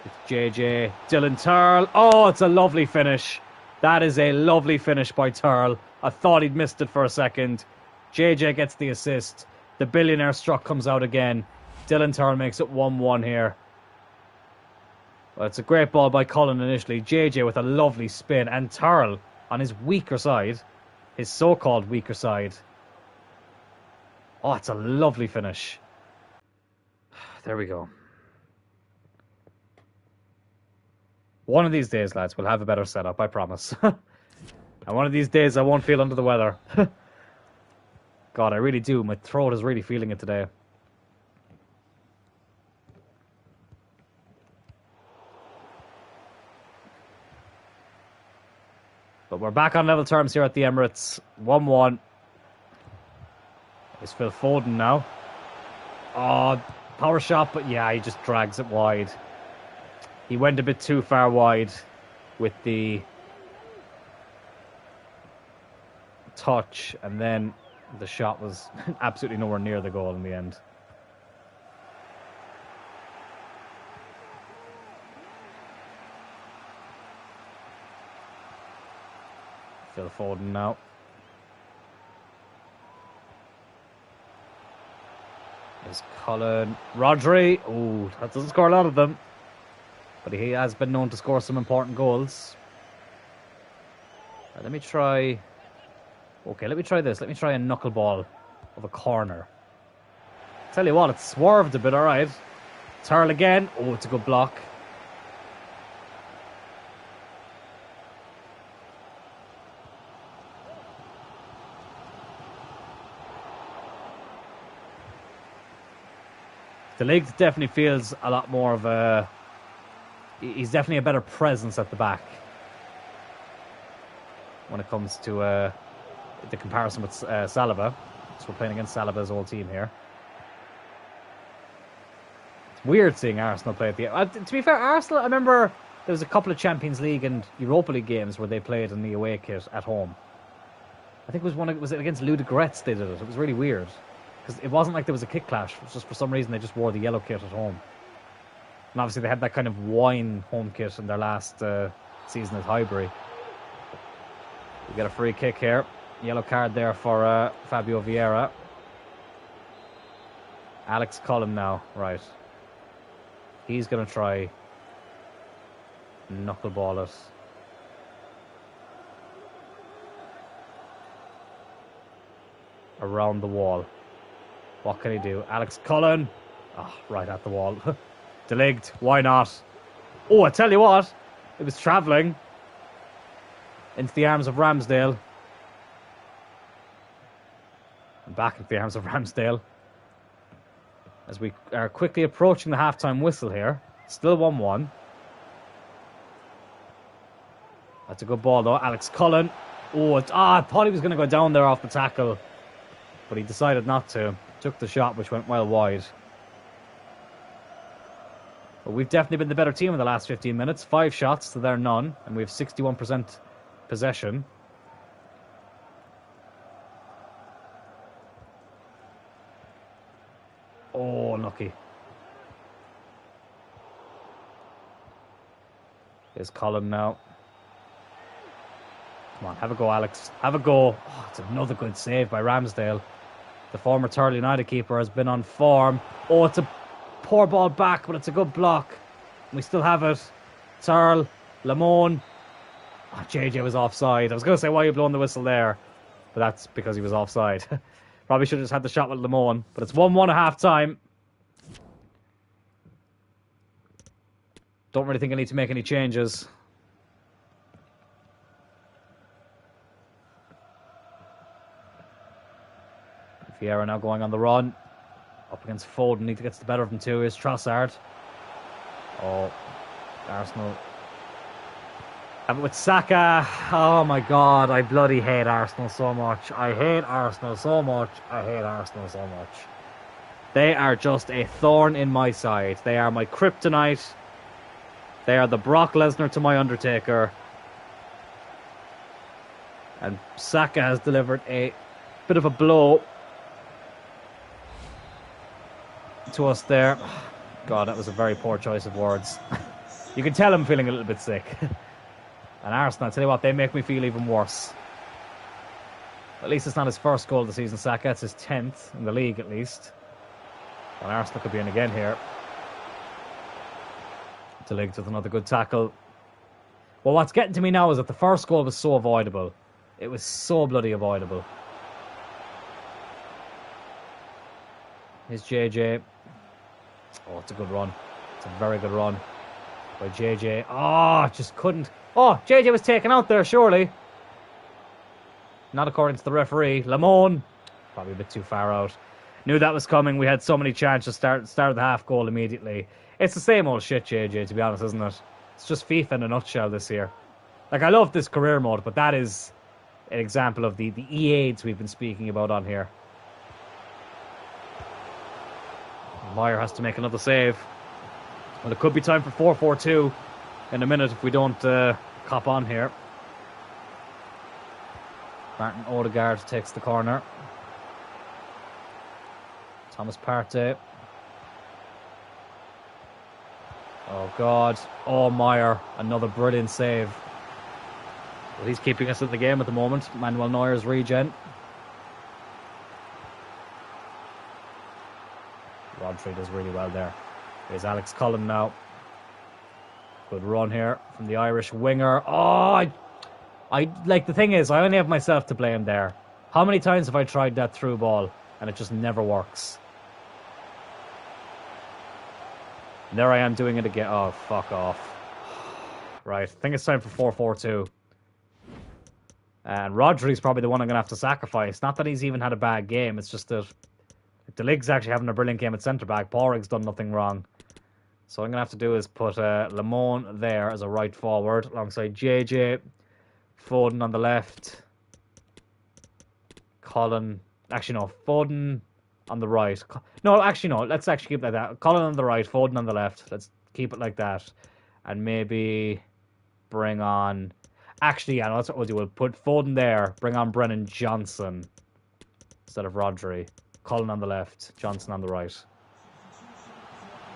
It's JJ. Dylan Turl. Oh, it's a lovely finish. That is a lovely finish by Turl. I thought he'd missed it for a second. JJ gets the assist. The billionaire struck comes out again. Dylan Turl makes it 1-1 here. Well, it's a great ball by Cullen initially. JJ with a lovely spin. And Turl on his weaker side. His so-called weaker side. Oh, it's a lovely finish. There we go. One of these days, lads, we'll have a better setup, I promise. And one of these days, I won't feel under the weather. God, I really do. My throat is really feeling it today. But we're back on level terms here at the Emirates. 1-1. It's Phil Foden now. Oh, power shot, but yeah, he just drags it wide. He went a bit too far wide with the touch, and then the shot was absolutely nowhere near the goal in the end. Phil Foden now. There's Colin. Rodri. Oh, that doesn't score a lot of them. But he has been known to score some important goals. Let me try... Okay, let me try this. Let me try a knuckleball of a corner. Tell you what, it swerved a bit, alright. Turl again. Oh, it's a good block. The league definitely feels a lot more of a... He's definitely a better presence at the back when it comes to the comparison with Saliba. So we're playing against Saliba's old team here. It's weird seeing Arsenal play at the... to be fair, Arsenal, I remember there was a couple of Champions League and Europa League games where they played in the away kit at home. I think was it against Ludogorets they did it. It was really weird. Because it wasn't like there was a kick clash. It was just for some reason they just wore the yellow kit at home. And obviously they had that kind of wine home kit in their last season at Highbury. We get a free kick here. Yellow card there for Fabio Vieira. Alex Cloyne now. Right. He's going to try knuckleball it. Around the wall. What can he do? Alex Cloyne. Oh, right at the wall. Deligged. Why not? Oh, I tell you what. It was travelling into the arms of Ramsdale. And back into the arms of Ramsdale. As we are quickly approaching the halftime whistle here. Still 1-1. That's a good ball though. Alex Cloyne. Oh, I thought he was going to go down there off the tackle. But he decided not to. Took the shot, which went well wide. But we've definitely been the better team in the last 15 minutes. 5 shots to their none. And we have 61% possession. Oh, lucky. Here's Colin now. Come on, have a go, Alex. Have a go. Oh, it's another good save by Ramsdale. The former Thurle United keeper has been on form. Oh, it's a poor ball back, but it's a good block. We still have it. Thurle, Lamone. Oh, JJ was offside. I was going to say, why are you blowing the whistle there? But that's because he was offside. Probably should have just had the shot with Lamone. But it's 1-1 at half time. Don't really think I need to make any changes. Vieira now going on the run. Up against Foden. Need to get the better of him too. Here's Trossard. Oh, Arsenal. Have it with Saka. Oh my god, I bloody hate Arsenal so much. I hate Arsenal so much. I hate Arsenal so much. They are just a thorn in my side. They are my kryptonite. They are the Brock Lesnar to my Undertaker. And Saka has delivered a bit of a blow to us there. God, that was a very poor choice of words. You can tell I'm feeling a little bit sick. And Arsenal, I'll tell you what, they make me feel even worse. At least it's not his first goal of the season, Saka. It's his 10th in the league, at least. And Arsenal could be in again here. De Ligt with another good tackle. Well, what's getting to me now is that the first goal was so avoidable. It was so bloody avoidable. Here's JJ. Oh, it's a good run. It's a very good run by JJ. Oh, just couldn't. Oh, JJ was taken out there, surely. Not according to the referee. Lamone. Probably a bit too far out. Knew that was coming. We had so many chances. Start of the half goal immediately. It's the same old shit, JJ, to be honest, isn't it? It's just FIFA in a nutshell this year. Like, I love this career mode, but that is an example of the E-AIDS we've been speaking about on here. Meyer has to make another save. Well, it could be time for 4-4-2 in a minute if we don't cop on here. Martin Odegaard takes the corner. Thomas Partey. Oh, God. Oh, Meyer. Another brilliant save. Well, he's keeping us in the game at the moment. Manuel Neuer's regen. Rodri does really well there. Here's Alex Cloyne now. Good run here from the Irish winger. Oh, I like, the thing is, I only have myself to blame there. How many times have I tried that through ball and it just never works? And there I am doing it again. Oh, fuck off. Right, I think it's time for 4-4-2. And Rodri's probably the one I'm going to have to sacrifice. Not that he's even had a bad game, it's just that De Ligt's actually having a brilliant game at centre-back. Borig's done nothing wrong. So what I'm going to have to do is put Lamone there as a right forward alongside JJ. Foden on the left. Colin. Actually, no. Foden on the right. No, actually, no. Let's actually keep it like that. Colin on the right. Foden on the left. Let's keep it like that. And maybe bring on... Actually, yeah, no, that's what we'll do. We'll put Foden there. Bring on Brennan Johnson instead of Rodri. Colin on the left. Johnson on the right.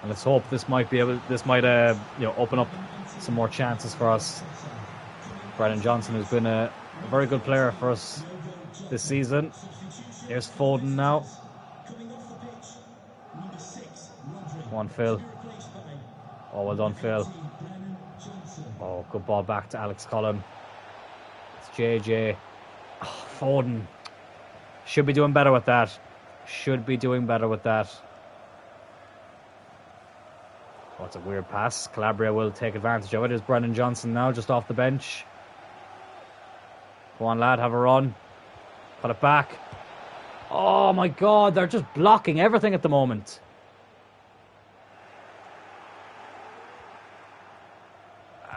And let's hope this might be able... This might, open up some more chances for us. Brennan Johnson, who's been a very good player for us this season. Here's Foden now. Come on, Phil. Oh, well done, Phil. Oh, good ball back to Alex Cloyne. It's JJ. Oh, Foden. Should be doing better with that. Should be doing better with that. Oh, it's a weird pass. Calabria will take advantage of it. Here's Brennan Johnson now, just off the bench. Go on, lad, have a run. Cut it back. Oh, my God. They're just blocking everything at the moment.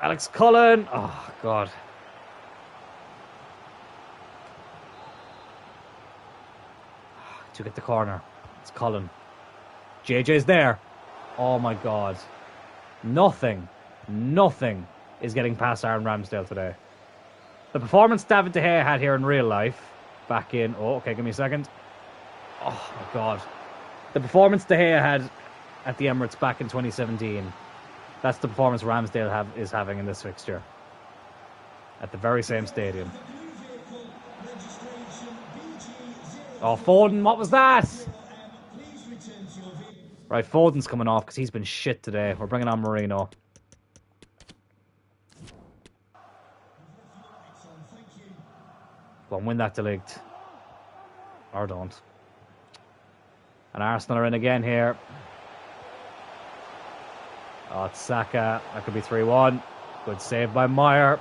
Alex Cloyne. Oh, God. To get the corner. It's Cloyne. JJ's there. Oh, my God. Nothing is getting past Aaron Ramsdale today. The performance David De Gea had here in real life, back in... Oh, okay, give me a second. Oh, my God. The performance De Gea had at the Emirates back in 2017, that's the performance Ramsdale is having in this fixture. At the very same stadium. Oh, Foden, what was that? Right, Foden's coming off because he's been shit today. We're bringing on Marino. Go on, win that delict. Or don't. And Arsenal are in again here. Oh, it's Saka. That could be 3-1. Good save by Meyer.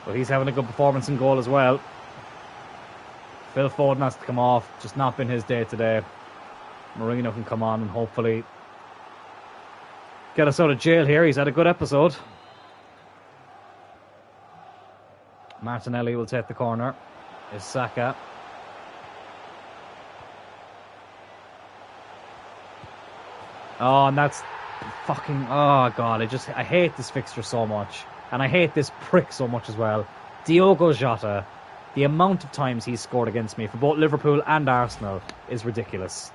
But he's having a good performance in goal as well. Phil Foden has to come off. Just not been his day today. Marino can come on and hopefully get us out of jail here. He's had a good episode. Martinelli will take the corner. Is Saka. Oh, and that's fucking... Oh, God. I hate this fixture so much. And I hate this prick so much as well. Diogo Jota, the amount of times he's scored against me for both Liverpool and Arsenal is ridiculous.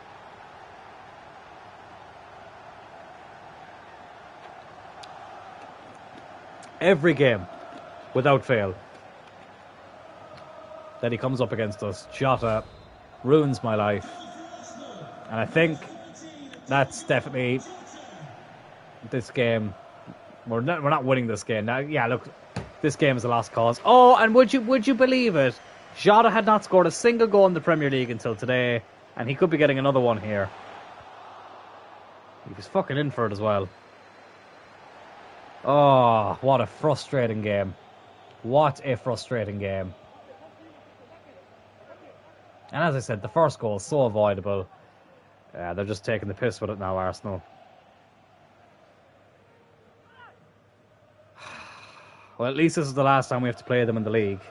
Every game, without fail, that he comes up against us, Jota ruins my life. And I think that's definitely this game. We're not winning this game. Now, yeah, look, this game is a lost cause. Oh, and would you believe it? Jota had not scored a single goal in the Premier League until today, and he could be getting another one here. He was fucking in for it as well. Oh, what a frustrating game. What a frustrating game. And as I said, the first goal is so avoidable. They're just taking the piss with it now, Arsenal. Well, at least this is the last time we have to play them in the league.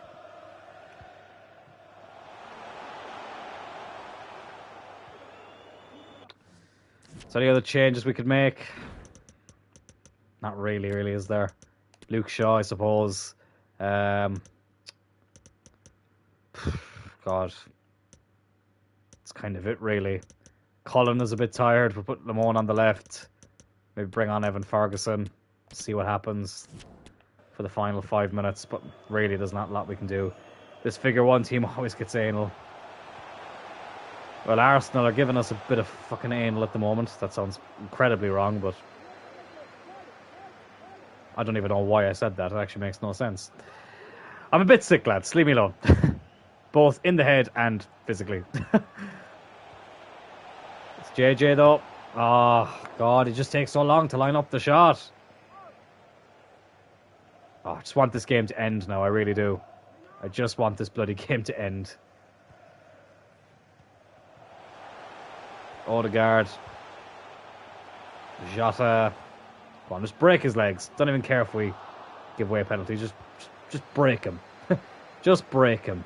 So any other changes we could make? Not really, is there? Luke Shaw, I suppose. God. It's kind of it, really. Cullen is a bit tired. We'll put Lamone on the left. Maybe bring on Evan Ferguson. See what happens for the final 5 minutes, but really there's not a lot we can do. This figure one team always gets anal. Well, Arsenal are giving us a bit of fucking anal at the moment. That sounds incredibly wrong, but I don't even know why I said that. It actually makes no sense. I'm a bit sick, lads. Leave me alone. Both in the head and physically. It's JJ though. Oh, God, it just takes so long to line up the shot. Oh, I just want this game to end now, I really do. I just want this bloody game to end. Odegaard. Jota. Come on, just break his legs. Don't even care if we give away a penalty. Just break him. Just break him.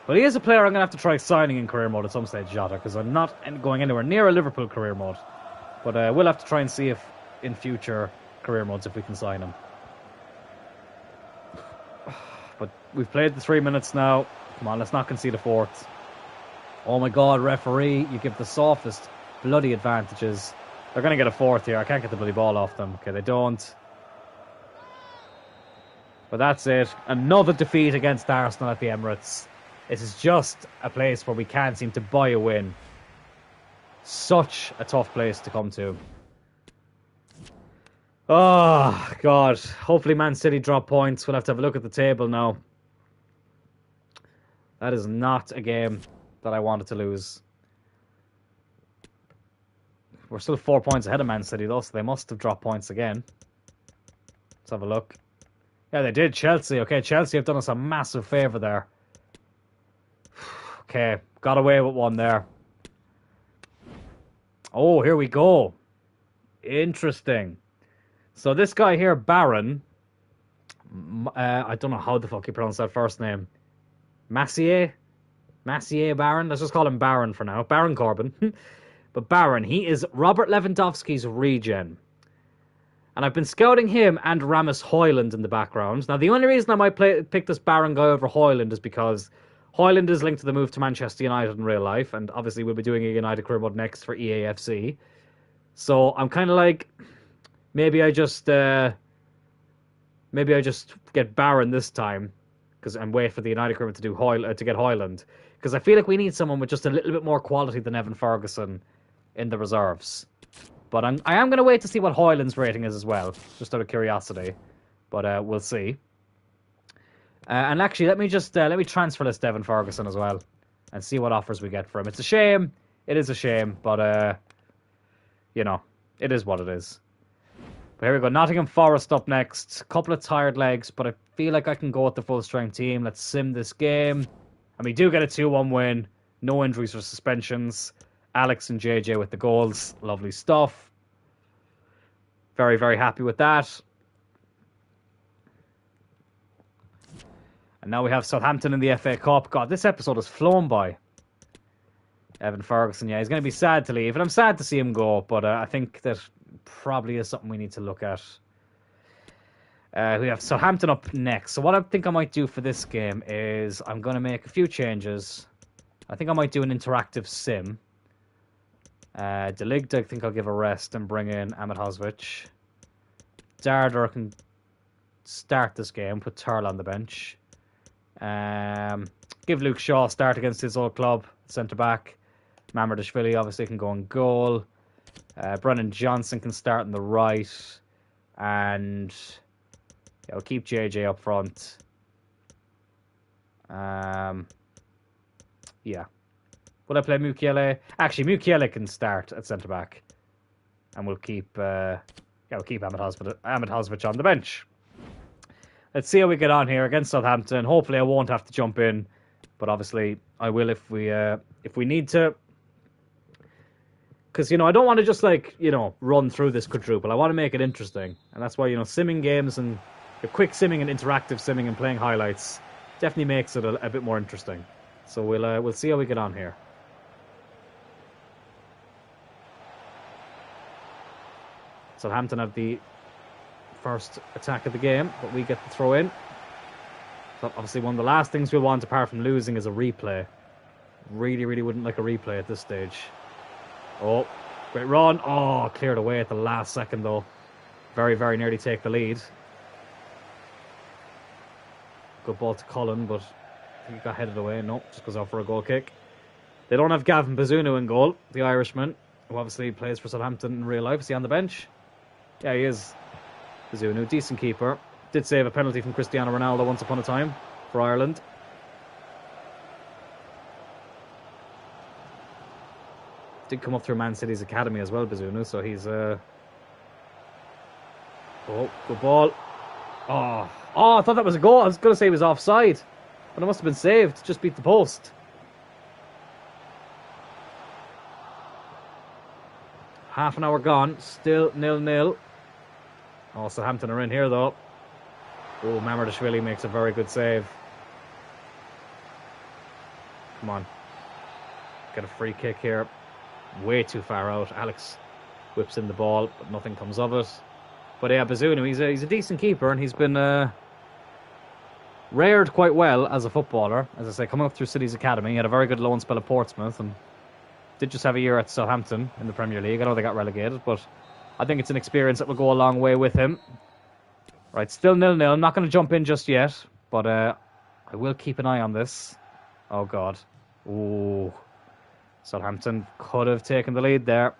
But he is a player I'm going to have to try signing in career mode at some stage, Jota, because I'm not going anywhere near a Liverpool career mode. But we'll have to try and see if in future career modes if we can sign him. But we've played the 3 minutes now. Come on, let's not concede a fourth. Oh my God, referee, you give the softest bloody advantages. They're going to get a fourth here. I can't get the bloody ball off them. Okay, they don't. But that's it. Another defeat against Arsenal at the Emirates. This is just a place where we can't seem to buy a win. Such a tough place to come to. Oh, God. Hopefully Man City drop points. We'll have to have a look at the table now. That is not a game that I wanted to lose. We're still 4 points ahead of Man City, though, so they must have dropped points again. Let's have a look. Yeah, they did. Chelsea. Okay, Chelsea have done us a massive favour there. Okay, got away with one there. Oh, here we go. Interesting. So this guy here, Baron, I don't know how the fuck you pronounce that first name. Massier Baron? Let's just call him Baron for now. Baron Corbin. But Baron, he is Robert Lewandowski's regen. And I've been scouting him and Rasmus Højlund in the background. Now, the only reason I might pick this Baron guy over Højlund is because Hoyland is linked to the move to Manchester United in real life, and obviously we'll be doing a United career mode next for EAFC. So I'm kind of like, maybe I just get Barron this time, and wait for the United career to get Hoyland, because I feel like we need someone with just a little bit more quality than Evan Ferguson in the reserves. But I am going to wait to see what Hoyland's rating is as well, just out of curiosity. But we'll see. And actually, let me transfer list Evan Ferguson as well, and see what offers we get for him. It's a shame. It is a shame, but you know, it is what it is. But here we go. Nottingham Forest up next. Couple of tired legs, but I feel like I can go with the full strength team. Let's sim this game. And we do get a 2-1 win. No injuries or suspensions. Alex and JJ with the goals. Lovely stuff. Very, very happy with that. And now we have Southampton in the FA Cup. God, this episode has flown by. Evan Ferguson, yeah, he's going to be sad to leave. And I'm sad to see him go, but I think that probably is something we need to look at. We have Southampton up next. So what I think I might do for this game is I'm going to make a few changes. I think I might do an interactive sim. De Ligt, I think I'll give a rest and bring in Ahmed Hosvich. Dardar can start this game, put Turl on the bench. Give Luke Shaw a start against his old club, centre-back. Mamardashvili obviously can go in goal. Brennan Johnson can start on the right. And yeah, we'll keep JJ up front. Yeah. Will I play Mukiele? Actually, Mukiele can start at centre-back. And we'll keep Ahmed Hosvich on the bench. Let's see how we get on here against Southampton. Hopefully I won't have to jump in. But obviously I will if we need to. Because, I don't want to just, run through this quadruple. I want to make it interesting. And that's why, simming games and quick simming and interactive simming and playing highlights definitely makes it a bit more interesting. So we'll see how we get on here. Southampton have the first attack of the game, but we get the throw in. So obviously one of the last things we want, apart from losing, is a replay. Really, really wouldn't like a replay at this stage. Oh, great run. Oh, cleared away at the last second, though. Very, very nearly take the lead. Good ball to Cullen, but I think he got headed away. No, just goes out for a goal kick. They don't have Gavin Bazunu in goal, the Irishman, who obviously plays for Southampton in real life. Is he on the bench? Yeah, he is. Bazunu, decent keeper. Did save a penalty from Cristiano Ronaldo once upon a time for Ireland. Did come up through Man City's academy as well, Bazunu, so he's oh, good ball. Oh, I thought that was a goal. I was going to say he was offside, but it must have been saved. Just beat the post. Half an hour gone, still 0-0. Oh, Southampton are in here though. Oh, Mamardashvili makes a very good save. Come on. Get a free kick here. Way too far out. Alex whips in the ball, but nothing comes of it. But yeah, Bazunu, he's a decent keeper, and he's been reared quite well as a footballer. As I say, coming up through City's academy, he had a very good loan spell at Portsmouth, and did just have a year at Southampton in the Premier League. I know they got relegated, but I think it's an experience that will go a long way with him. Right, still 0-0. I'm not going to jump in just yet, but I will keep an eye on this. Oh, God. Ooh. Southampton could have taken the lead there.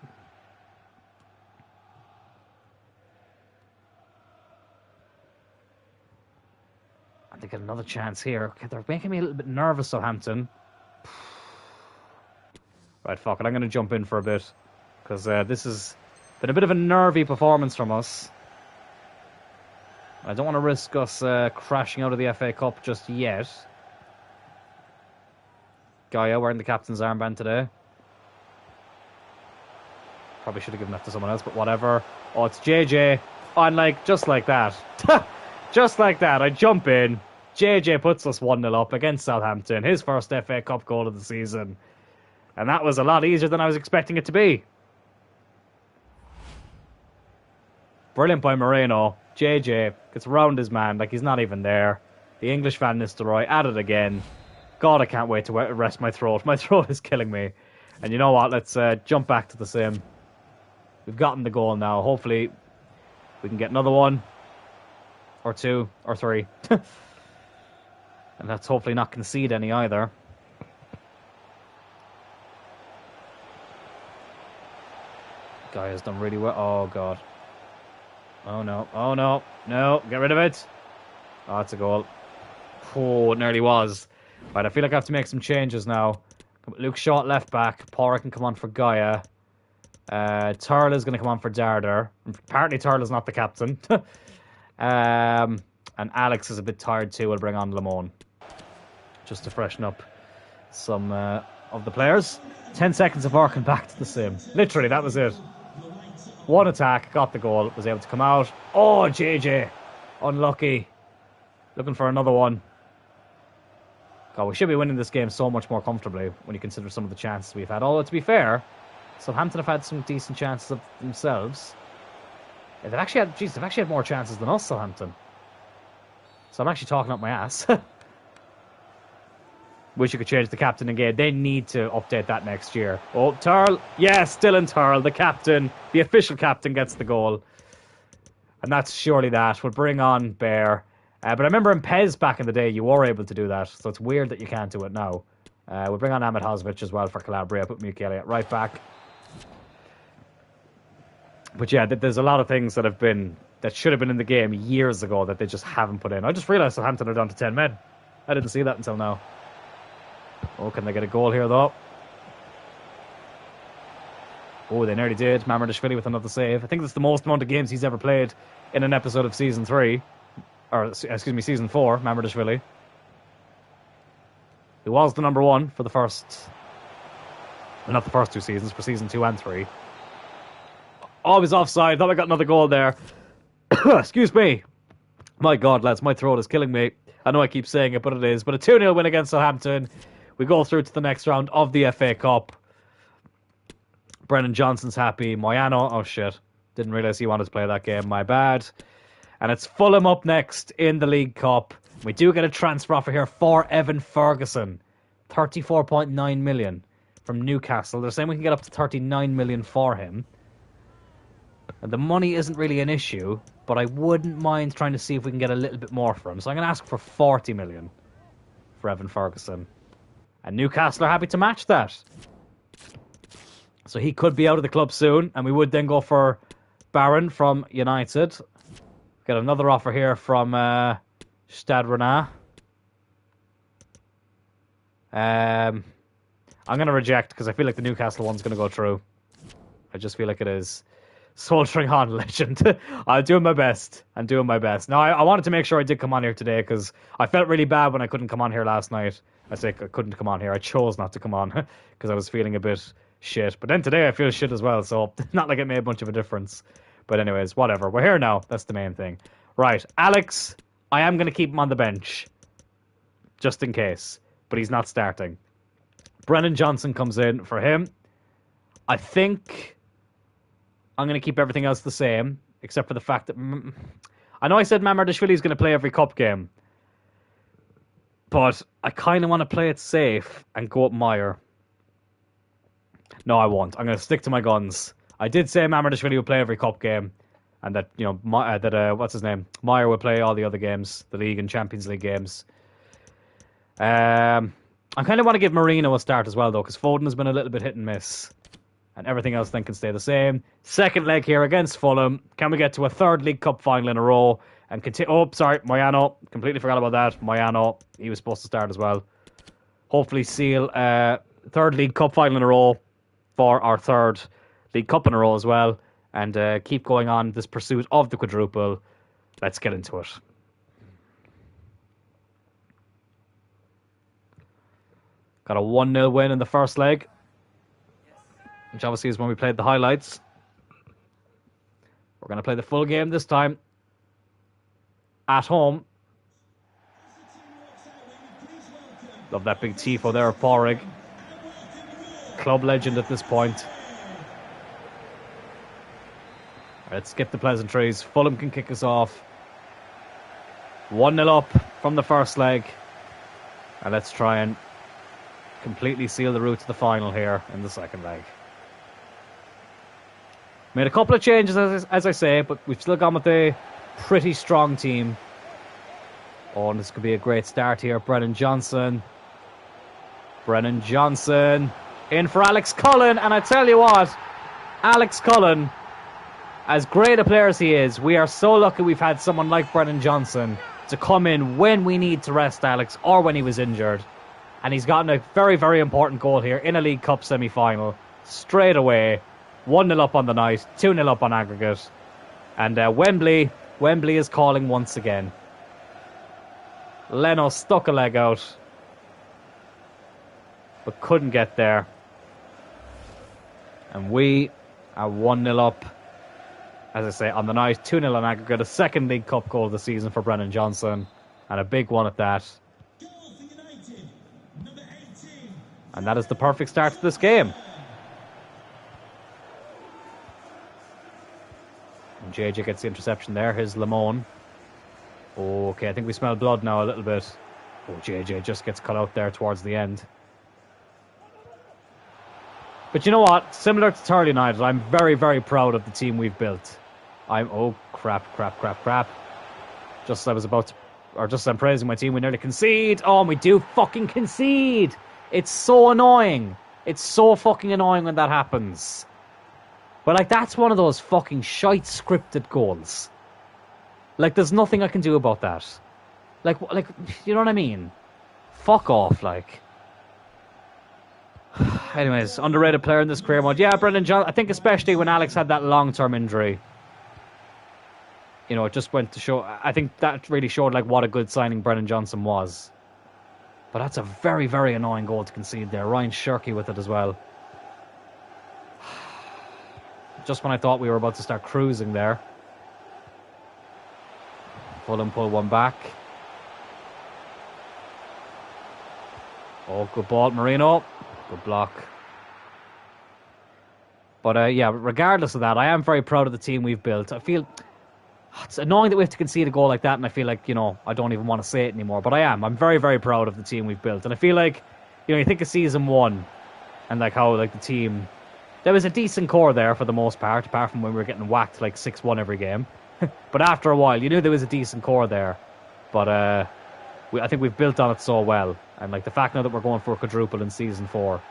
And they get another chance here. Okay, they're making me a little bit nervous, Southampton. Right, fuck it. I'm going to jump in for a bit, because this has been a bit of a nervy performance from us. I don't want to risk us crashing out of the FA Cup just yet. Gaia wearing the captain's armband today. Probably should have given that to someone else, but whatever. Oh, it's JJ. Oh, and just like that. Just like that, I jump in. JJ puts us 1-0 up against Southampton. His first FA Cup goal of the season. And that was a lot easier than I was expecting it to be. Brilliant by Moreno. JJ gets round his man like he's not even there. The English Van Nistelrooy at it again. God, I can't wait to rest my throat. My throat is killing me. And you know what? Let's jump back to the sim. We've gotten the goal now. Hopefully, we can get another one. Or two. Or three. And let's hopefully not concede any either. Guy has done really well. Oh, God. Oh, no. Oh, no. No. Get rid of it. Oh, it's a goal. Oh, it nearly was. Right, I feel like I have to make some changes now. Luke Shaw left back. Porrick can come on for Gaia. Turl is going to come on for Darder. Apparently Turl not the captain. And Alex is a bit tired too. We'll bring on Lamone. Just to freshen up some of the players. 10 seconds of working back to the sim. Literally, that was it. One attack, got the goal, was able to come out. Oh, JJ. Unlucky. Looking for another one. God, we should be winning this game so much more comfortably when you consider some of the chances we've had. Although, to be fair, Southampton have had some decent chances of themselves. Yeah, they've actually had more chances than us, Southampton. So I'm actually talking up my ass. Wish you could change the captain again. They need to update that next year. Oh, Turl. Yes, Dylan Turl, the captain. The official captain gets the goal. And that's surely that. We'll bring on Bear. But I remember in Pez back in the day, you were able to do that. So it's weird that you can't do it now. We'll bring on Ahmed Hosvich as well for Calabria. Put Mikel Elliott right back. But yeah, there's a lot of things that should have been in the game years ago that they just haven't put in. I just realised Southampton are down to 10 men. I didn't see that until now. Oh, can they get a goal here, though? Oh, they nearly did. Mamardashvili with another save. I think that's the most amount of games he's ever played in an episode of Season 3. Or, excuse me, Season 4, Mamardashvili. He was the number one for the first... Well, not the first two seasons, for Season 2 and 3. Oh, he's offside. Thought I got another goal there. Excuse me. My God, lads, my throat is killing me. I know I keep saying it, but it is. But a 2-0 win against Southampton. We go through to the next round of the FA Cup. Brennan Johnson's happy. Moyano, oh shit. Didn't realise he wanted to play that game. My bad. And it's Fulham up next in the League Cup. We do get a transfer offer here for Evan Ferguson. 34.9 million from Newcastle. They're saying we can get up to 39 million for him. And the money isn't really an issue, but I wouldn't mind trying to see if we can get a little bit more for him. So I'm going to ask for 40 million for Evan Ferguson. And Newcastle are happy to match that. So he could be out of the club soon, and we would then go for Barron from United. Get another offer here from Stade Rennais. I'm going to reject because I feel like the Newcastle one's going to go through. I just feel like it is. Soldiering on, legend. I'm doing my best. Now, I wanted to make sure I did come on here today because I felt really bad when I couldn't come on here last night. I say I couldn't come on here. I chose not to come on because I was feeling a bit shit. But then today I feel shit as well, so not like it made much of a difference. But anyways, whatever. We're here now. That's the main thing. Right, Alex, I am going to keep him on the bench just in case, but he's not starting. Brennan Johnson comes in for him. I think I'm going to keep everything else the same, except for the fact that... I know I said Mamardashvili is going to play every cup game, but I kind of want to play it safe and go up Meyer. No, I won't. I'm going to stick to my guns. I did say Mamardashvili would play every cup game, and that, you know, what's his name? Meyer would play all the other games, the League and Champions League games. I kind of want to give Marino a start as well, though, because Foden has been a little bit hit and miss. And everything else then can stay the same. Second leg here against Fulham. Can we get to a third League Cup final in a row? And continue. Oh, sorry, Moyano. Completely forgot about that. Moyano, he was supposed to start as well. Hopefully seal third League Cup final in a row for our third League Cup in a row as well. And keep going on this pursuit of the quadruple. Let's get into it. Got a 1-0 win in the first leg, which obviously is when we played the highlights. We're going to play the full game this time. At home. Love that big tifo there of Porrig. Club legend at this point. Let's skip the pleasantries. Fulham can kick us off. 1-0 up from the first leg. And let's try and completely seal the route to the final here in the second leg. Made a couple of changes, as I say, but we've still gone with a pretty strong team. Oh, and this could be a great start here. Brennan Johnson. Brennan Johnson in for Alex Cullen. And I tell you what, Alex Cullen, as great a player as he is, we are so lucky we've had someone like Brennan Johnson to come in when we need to rest Alex or when he was injured. And he's gotten a very, very important goal here in a League Cup semi-final. Straight away. 1-0 up on the night, 2-0 up on aggregate. And Wembley is calling once again. Leno stuck a leg out, but couldn't get there. And we are 1-0 up, as I say, on the night, 2-0 on aggregate. A second League Cup goal of the season for Brennan Johnson, and a big one at that. And that is the perfect start to this game. And JJ gets the interception there. Here's Lamone. Okay, I think we smell blood now a little bit. Oh, JJ just gets cut out there towards the end. But you know what? Similar to Turley United, I'm very, very proud of the team we've built. Oh, crap. Just as I was about to... Or just as I'm praising my team, we nearly concede. Oh, and we do fucking concede. It's so annoying. It's so fucking annoying when that happens. But, like, that's one of those fucking shite scripted goals. Like, there's nothing I can do about that. Like, you know what I mean? Fuck off, like. Anyways, underrated player in this career mode. Yeah, Brendan Johnson. I think especially when Alex had that long-term injury. You know, it just went to show... I think that really showed, like, what a good signing Brendan Johnson was. But that's a very, very annoying goal to concede there. Ryan Shirky with it as well. Just when I thought we were about to start cruising there. Fulham pull one back. Oh, good ball, Marino. Good block. But yeah, regardless of that, I am very proud of the team we've built. I feel it's annoying that we have to concede a goal like that, and I feel like, you know, I don't even want to say it anymore. But I am. I'm very, very proud of the team we've built. And I feel like, you know, you think of season one and like how like the team... There was a decent core there for the most part, apart from when we were getting whacked like 6-1 every game. But after a while, you knew there was a decent core there. But I think we've built on it so well. And like the fact now that we're going for a quadruple in season 4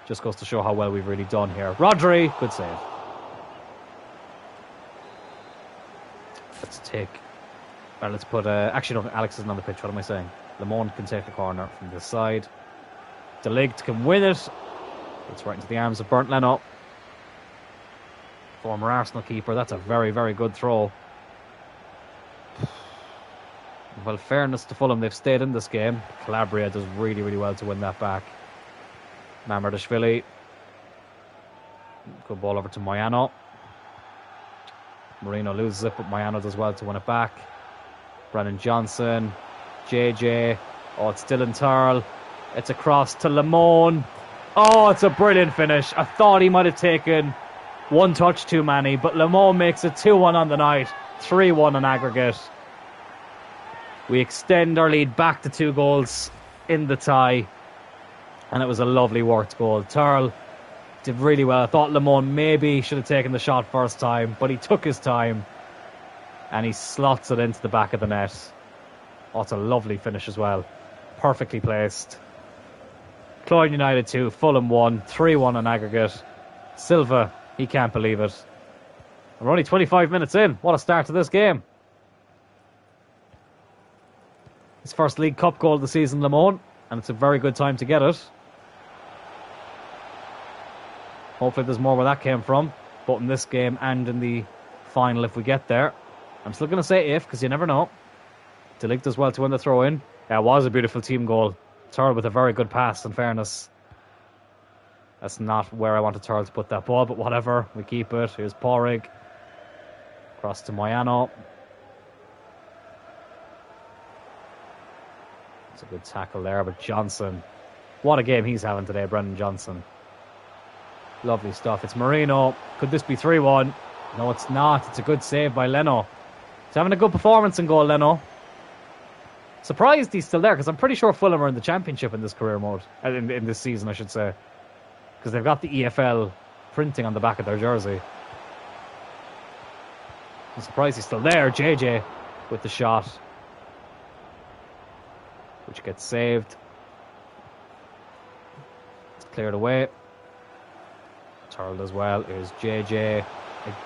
just goes to show how well we've really done here. Rodri, good save. Let's put... actually, no, Alex isn't on the pitch. What am I saying? Lamone can take the corner from this side. De Ligt can win it. It's right into the arms of Bernd Leno. Former Arsenal keeper. That's a very, very good throw. Well, fairness to Fulham, they've stayed in this game. Calabria does really, really well to win that back. Mamardashvili. Good ball over to Moyano. Marino loses it, but Moyano does well to win it back. Brennan Johnson. JJ. Oh, it's Dylan Turl. It's across to Lamone. Oh, it's a brilliant finish. I thought he might have taken one touch too many, but Lamone makes it 2-1 on the night. 3-1 on aggregate. We extend our lead back to 2 goals in the tie. And it was a lovely worked goal. Turl did really well. I thought Lamone maybe should have taken the shot first time, but he took his time. And he slots it into the back of the net. Oh, it's a lovely finish as well. Perfectly placed. Cloyne United 2, Fulham 1, 3-1 on aggregate. Silva, he can't believe it. We're only 25 minutes in. What a start to this game. His first League Cup goal of the season, Lamone, and it's a very good time to get it. Hopefully there's more where that came from, both in this game and in the final if we get there. I'm still going to say if, because you never know. De Ligt does well to win the throw-in. Yeah, it was a beautiful team goal. Turl with a very good pass, in fairness. That's not where I wanted Turl to put that ball, but whatever. We keep it. Here's Porrig. Cross to Moyano. It's a good tackle there, but Johnson. What a game he's having today, Brendan Johnson. Lovely stuff. It's Marino. Could this be 3-1? No, it's not. It's a good save by Leno. He's having a good performance in goal, Leno. Surprised he's still there, because I'm pretty sure Fulham are in the Championship in this career mode. In this season, I should say. Because they've got the EFL printing on the back of their jersey. I'm surprised he's still there. JJ with the shot, which gets saved. It's cleared away. Turled as well. Here's JJ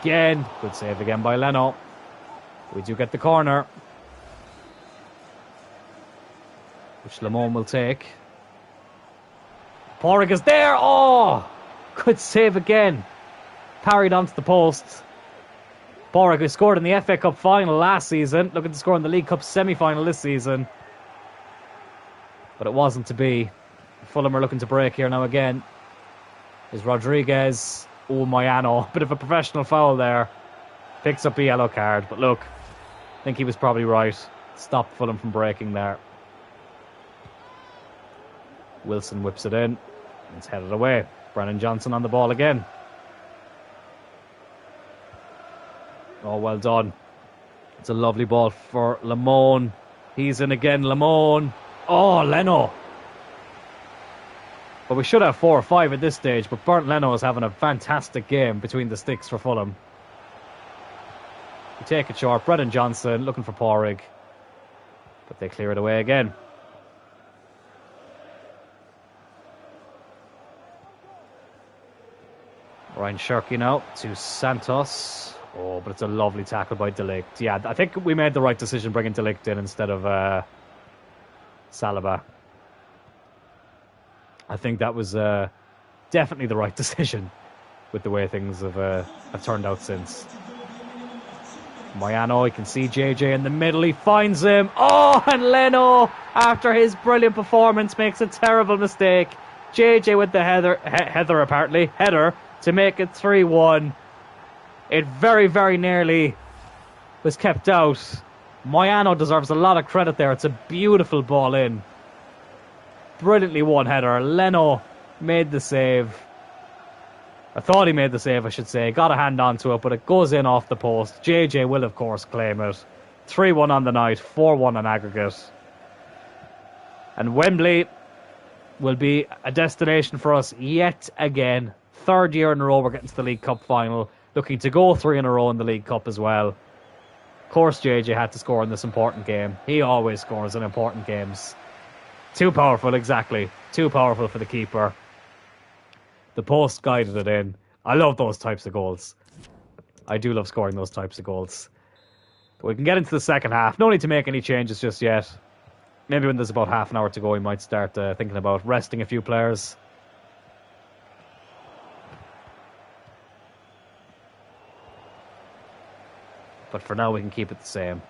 again. Good save again by Leno. We do get the corner, which Lamone will take. Porrig is there. Oh, good save again. Parried onto the post. Porrig, who scored in the FA Cup final last season, looking to score in the League Cup semi-final this season. But it wasn't to be. Fulham are looking to break here now again. Is Rodriguez. Oh, Moyano. Bit of a professional foul there. Picks up a yellow card. But look, I think he was probably right. Stopped Fulham from breaking there. Wilson whips it in. It's headed away. Brennan Johnson on the ball again. Oh, well done. It's a lovely ball for Lamone. He's in again, Lamone. Oh, Leno. But we should have 4 or 5 at this stage, but Bernd Leno is having a fantastic game between the sticks for Fulham. We take it short. Brennan Johnson looking for Porrig. But they clear it away again. Ryan Shirky now to Santos. Oh, but it's a lovely tackle by De Ligt. Yeah, I think we made the right decision bringing De Ligt in instead of Saliba. I think that was definitely the right decision with the way things have turned out since. Moyano, you can see JJ in the middle. He finds him. Oh, and Leno, after his brilliant performance, makes a terrible mistake. JJ with the header to make it 3-1. It very, very nearly was kept out. Moyano deserves a lot of credit there. It's a beautiful ball in. Brilliantly won header. Leno made the save. I thought he made the save, I should say. Got a hand onto it, but it goes in off the post. JJ will, of course, claim it. 3-1 on the night, 4-1 on aggregate. And Wembley will be a destination for us yet again. 3rd year in a row we're getting to the League Cup final. Looking to go 3 in a row in the League Cup as well. Of course, JJ had to score in this important game. He always scores in important games. Too powerful, exactly. Too powerful for the keeper. The post guided it in. I love those types of goals. I do love scoring those types of goals. But we can get into the second half. No need to make any changes just yet. Maybe when there's about half an hour to go, we might start thinking about resting a few players. But for now, we can keep it the same.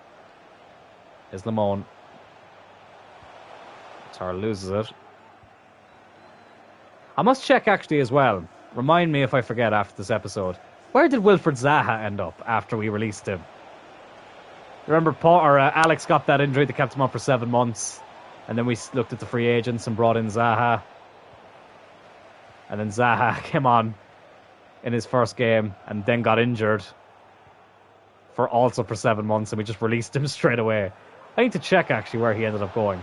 Is Lamone. Tar loses it. I must check actually as well. Remind me if I forget after this episode. Where did Wilfred Zaha end up after we released him? Remember Alex got that injury that kept him up for 7 months. And then we looked at the free agents and brought in Zaha. And then Zaha came on in his first game and then got injured for 7 months, and we just released him straight away. I need to check actually where he ended up going.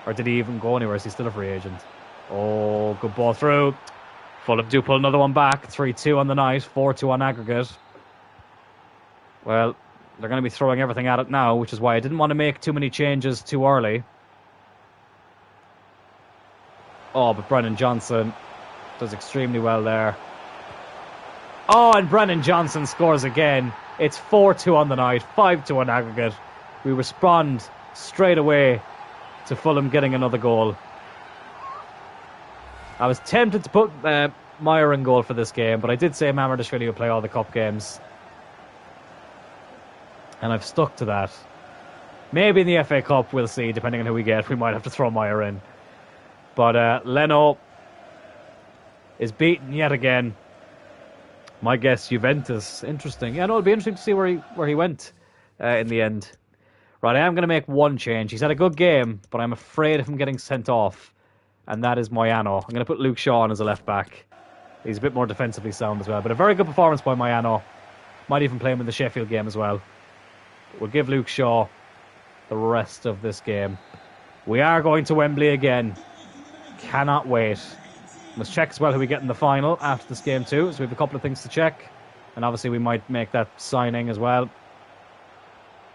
Or did he even go anywhere? Is he still a free agent? Oh, good ball through. Fulham do pull another one back. 3-2 on the night, 4-2 on aggregate. Well, they're going to be throwing everything at it now, which is why I didn't want to make too many changes too early. Oh, but Brennan Johnson does extremely well there. Oh, and Brennan Johnson scores again. It's 4-2 on the night, 5-2 on aggregate. We respond straight away to Fulham getting another goal. I was tempted to put Meyer in goal for this game, but I did say Mamardashvili would play all the cup games. And I've stuck to that. Maybe in the FA Cup, we'll see, depending on who we get. We might have to throw Meyer in. But Leno is beaten yet again. My guess, Juventus. Interesting. Yeah, no, it'll be interesting to see where he went in the end. Right, I am going to make one change. He's had a good game, but I'm afraid of him getting sent off. And that is Moyano. I'm going to put Luke Shaw on as a left back. He's a bit more defensively sound as well. But a very good performance by Moyano. Might even play him in the Sheffield game as well. We'll give Luke Shaw the rest of this game. We are going to Wembley again. Cannot wait. Must check as well who we get in the final after this game too. So we have a couple of things to check. And obviously we might make that signing as well.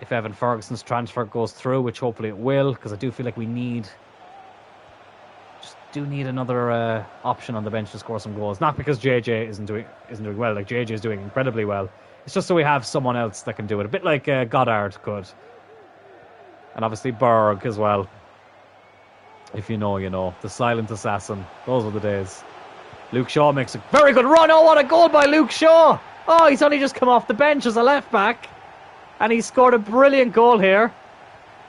If Evan Ferguson's transfer goes through, which hopefully it will. Because I do feel like we need... Just do need another option on the bench to score some goals. Not because JJ isn't doing well. Like JJ is doing incredibly well. It's just so we have someone else that can do it. A bit like Goddard could. And obviously Berg as well. If you know, you know. The silent assassin. Those were the days. Luke Shaw makes a very good run. Oh, what a goal by Luke Shaw. Oh, he's only just come off the bench as a left back. And he scored a brilliant goal here.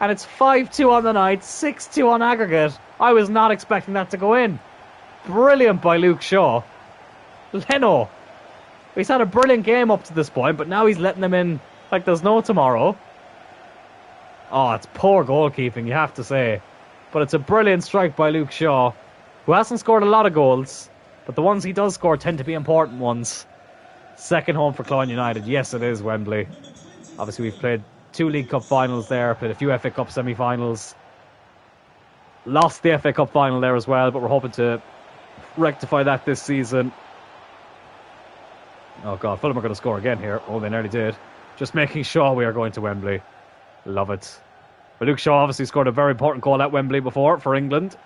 And it's 5-2 on the night. 6-2 on aggregate. I was not expecting that to go in. Brilliant by Luke Shaw. Leno. He's had a brilliant game up to this point, but now he's letting them in like there's no tomorrow. Oh, it's poor goalkeeping, you have to say. But it's a brilliant strike by Luke Shaw, who hasn't scored a lot of goals, but the ones he does score tend to be important ones. Second home for Cloyne United. Yes, it is Wembley. Obviously, we've played 2 League Cup finals there, played a few FA Cup semi-finals. Lost the FA Cup final there as well, but we're hoping to rectify that this season. Oh God, Fulham are going to score again here. Oh, they nearly did. Just making sure we are going to Wembley. Love it. But Luke Shaw obviously scored a very important goal at Wembley before for England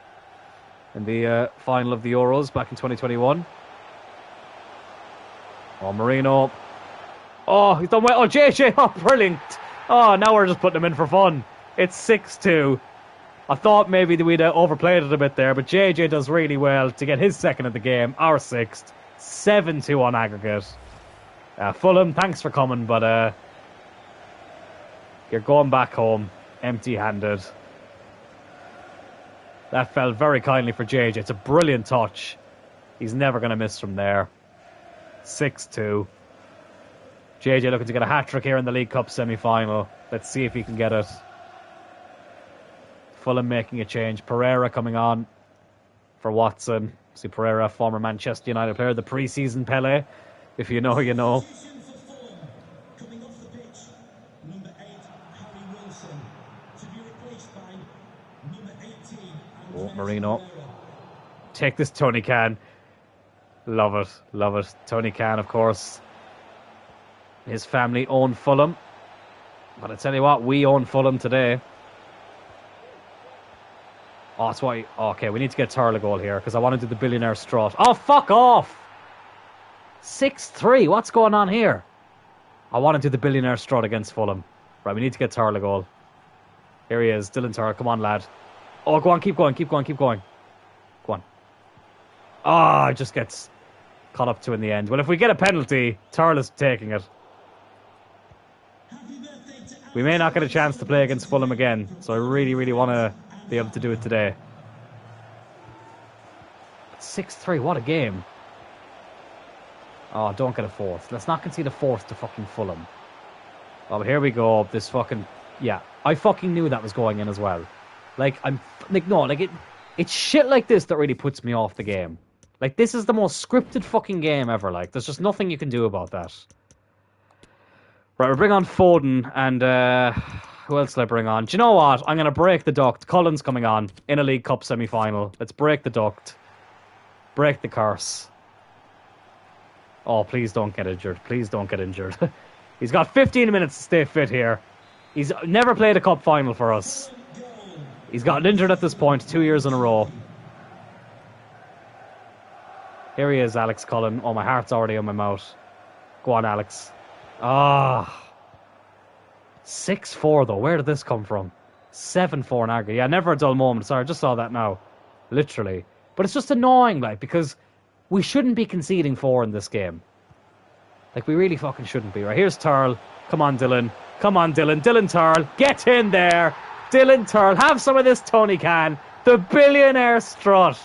in the final of the Euros back in 2021. Oh, Marino. Oh, he's done well. Oh, JJ. Oh, brilliant. Oh, now we're just putting him in for fun. It's 6-2. I thought maybe that we'd overplayed it a bit there, but JJ does really well to get his second of the game, our 6th. 7-2 on aggregate. Fulham, thanks for coming, but you're going back home empty-handed. That fell very kindly for JJ. It's a brilliant touch. He's never going to miss from there. 6-2. JJ looking to get a hat-trick here in the League Cup semi-final. Let's see if he can get it. Fulham making a change. Pereira coming on for Watson. See Pereira, former Manchester United player, the pre-season Pele. If you know, you know. Oh, Marino. Take this, Tony Khan. Love it, love it. Tony Khan, of course. His family own Fulham. But I tell you what, we own Fulham today. Oh, that's why... Okay, we need to get Turl a goal here, because I want to do the billionaire strut. Oh, fuck off! 6-3, what's going on here? I want to do the billionaire strut against Fulham. Right, we need to get Turl a goal. Here he is, Dylan Turl, come on, lad. Oh, go on, keep going, keep going, keep going. Go on. Oh, it just gets caught up to in the end. Well, if we get a penalty, Turl is taking it. We may not get a chance to play against Fulham again, so I really, really want to be able to do it today. 6-3, what a game. Oh, don't get a fourth. Let's not concede a fourth to fucking Fulham. Oh, but here we go. This fucking... Yeah, I fucking knew that was going in as well. Like, it's shit like this that really puts me off the game. Like, this is the most scripted fucking game ever. Like, there's just nothing you can do about that. Right, we'll bring on Foden and, who else will I bring on? Do you know what? I'm going to break the duct. Cullen's coming on in a League Cup semi-final. Let's break the duct. Break the curse. Oh, please don't get injured. Please don't get injured. He's got 15 minutes to stay fit here. He's never played a cup final for us. He's gotten injured at this point 2 years in a row. Here he is, Alex Cullen. Oh, my heart's already in my mouth. Go on, Alex. Ah. 6-4 though. Where did this come from? 7-4 in aggregate. Yeah, never a dull moment. Sorry, I just saw that now. Literally. But it's just annoying, like, because we shouldn't be conceding 4 in this game. Like, we really fucking shouldn't be. Right, here's Turl. Come on, Dylan. Come on, Dylan. Dylan Turl. Get in there. Dylan Turl. Have some of this, Tony Khan. The billionaire strut.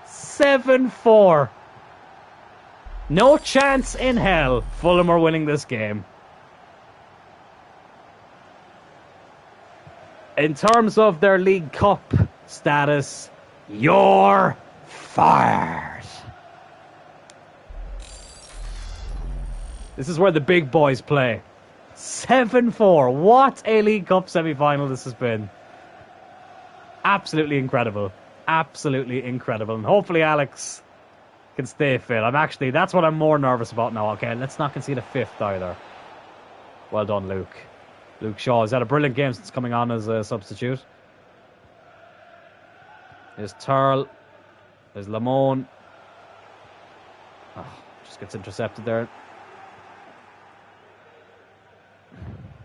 7-4. No chance in hell Fulham are winning this game. In terms of their League Cup status, you're fired. This is where the big boys play. 7-4. What a League Cup semi-final this has been. Absolutely incredible. Absolutely incredible. And hopefully Alex can stay fit. That's what I'm more nervous about now. Okay, let's not concede a fifth either. Well done, Luke. Luke Shaw has had a brilliant game since coming on as a substitute. There's Turl. There's Lamone. Oh, just gets intercepted there.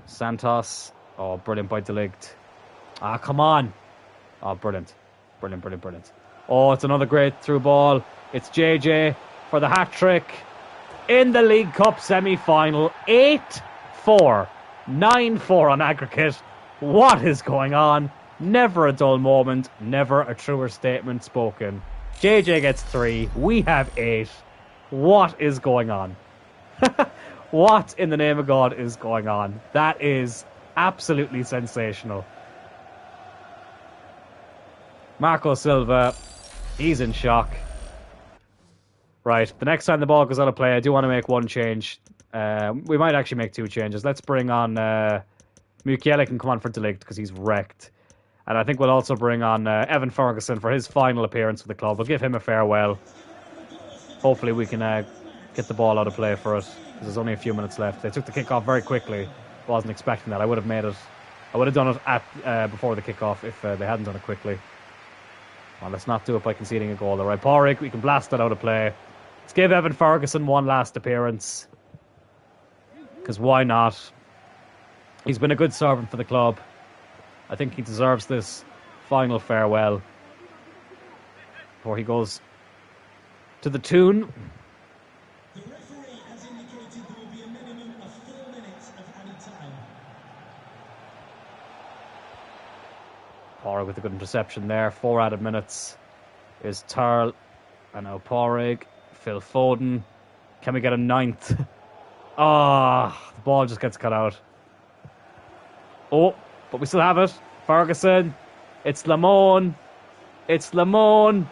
Santos. Oh, brilliant by De Ligt. Ah, come on. Oh, brilliant. Brilliant, brilliant, brilliant. Oh, it's another great through ball. It's JJ for the hat-trick in the League Cup semi-final. 8-4. 9-4 on aggregate. What is going on? Never a dull moment. Never a truer statement spoken. JJ gets 3. We have 8. What is going on? What in the name of God is going on? That is absolutely sensational. Marco Silva, he's in shock. Right, the next time the ball goes out of play, I do want to make one change. We might actually make 2 changes. Let's bring on Mukiele can come on for De Ligt because he's wrecked. And I think we'll also bring on Evan Ferguson for his final appearance for the club. We'll give him a farewell. Hopefully we can get the ball out of play for us. There's only a few minutes left. They took the kickoff very quickly. Wasn't expecting that. I would have made it. I would have done it at before the kickoff if they hadn't done it quickly. Well, let's not do it by conceding a goal. All right, Porrick, we can blast that out of play. Let's give Evan Ferguson one last appearance. Because why not? He's been a good servant for the club. I think he deserves this final farewell before he goes to the tune. The referee has indicated there will be a minimum of 4 minutes of added time. Porrig with a good interception there. 4 added minutes is Turl. And now Porrig. Phil Foden. Can we get a 9th? Ah, the ball just gets cut out. Oh, but we still have it. Ferguson. It's Lamone. It's Lamone.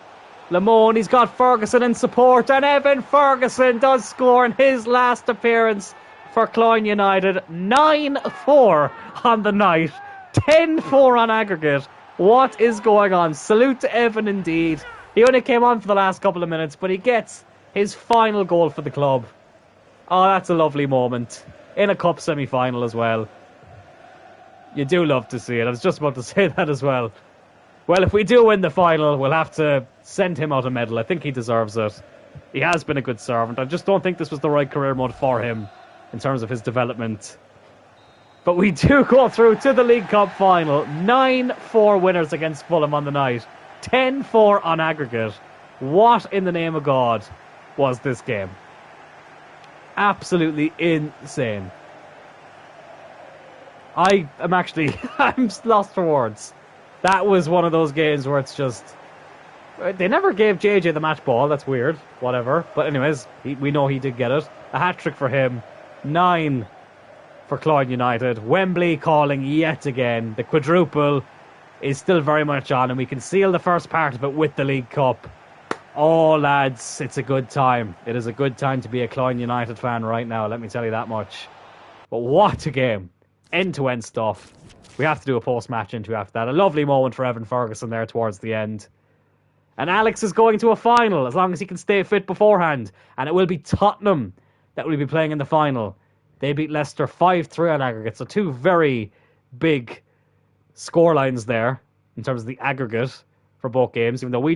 Lamone, he's got Ferguson in support. And Evan Ferguson does score in his last appearance for Cloyne United. 9-4 on the night. 10-4 on aggregate. What is going on? Salute to Evan indeed. He only came on for the last couple of minutes, but he gets his final goal for the club. Oh, that's a lovely moment. In a cup semi-final as well. You do love to see it. I was just about to say that as well. Well, if we do win the final, we'll have to send him out a medal. I think he deserves it. He has been a good servant. I just don't think this was the right career mode for him in terms of his development. But we do go through to the League Cup final. 9-4 winners against Fulham on the night. 10-4 on aggregate. What in the name of God was this game? Absolutely insane. I'm lost for words. That was one of those games where it's just... They never gave JJ the match ball. That's weird. Whatever. But anyways, we know he did get it. A hat-trick for him. 9 for Cloyne United. Wembley calling yet again. The quadruple is still very much on, and we can seal the first part of it with the League Cup. Oh, lads, it's a good time. It is a good time to be a Cloyne United fan right now, let me tell you that much. But what a game. End-to-end stuff. We have to do a post-match interview after that. A lovely moment for Evan Ferguson there towards the end. And Alex is going to a final, as long as he can stay fit beforehand. And it will be Tottenham that will be playing in the final. They beat Leicester 5-3 on aggregate. So 2 very big scorelines there, in terms of the aggregate for both games. Even though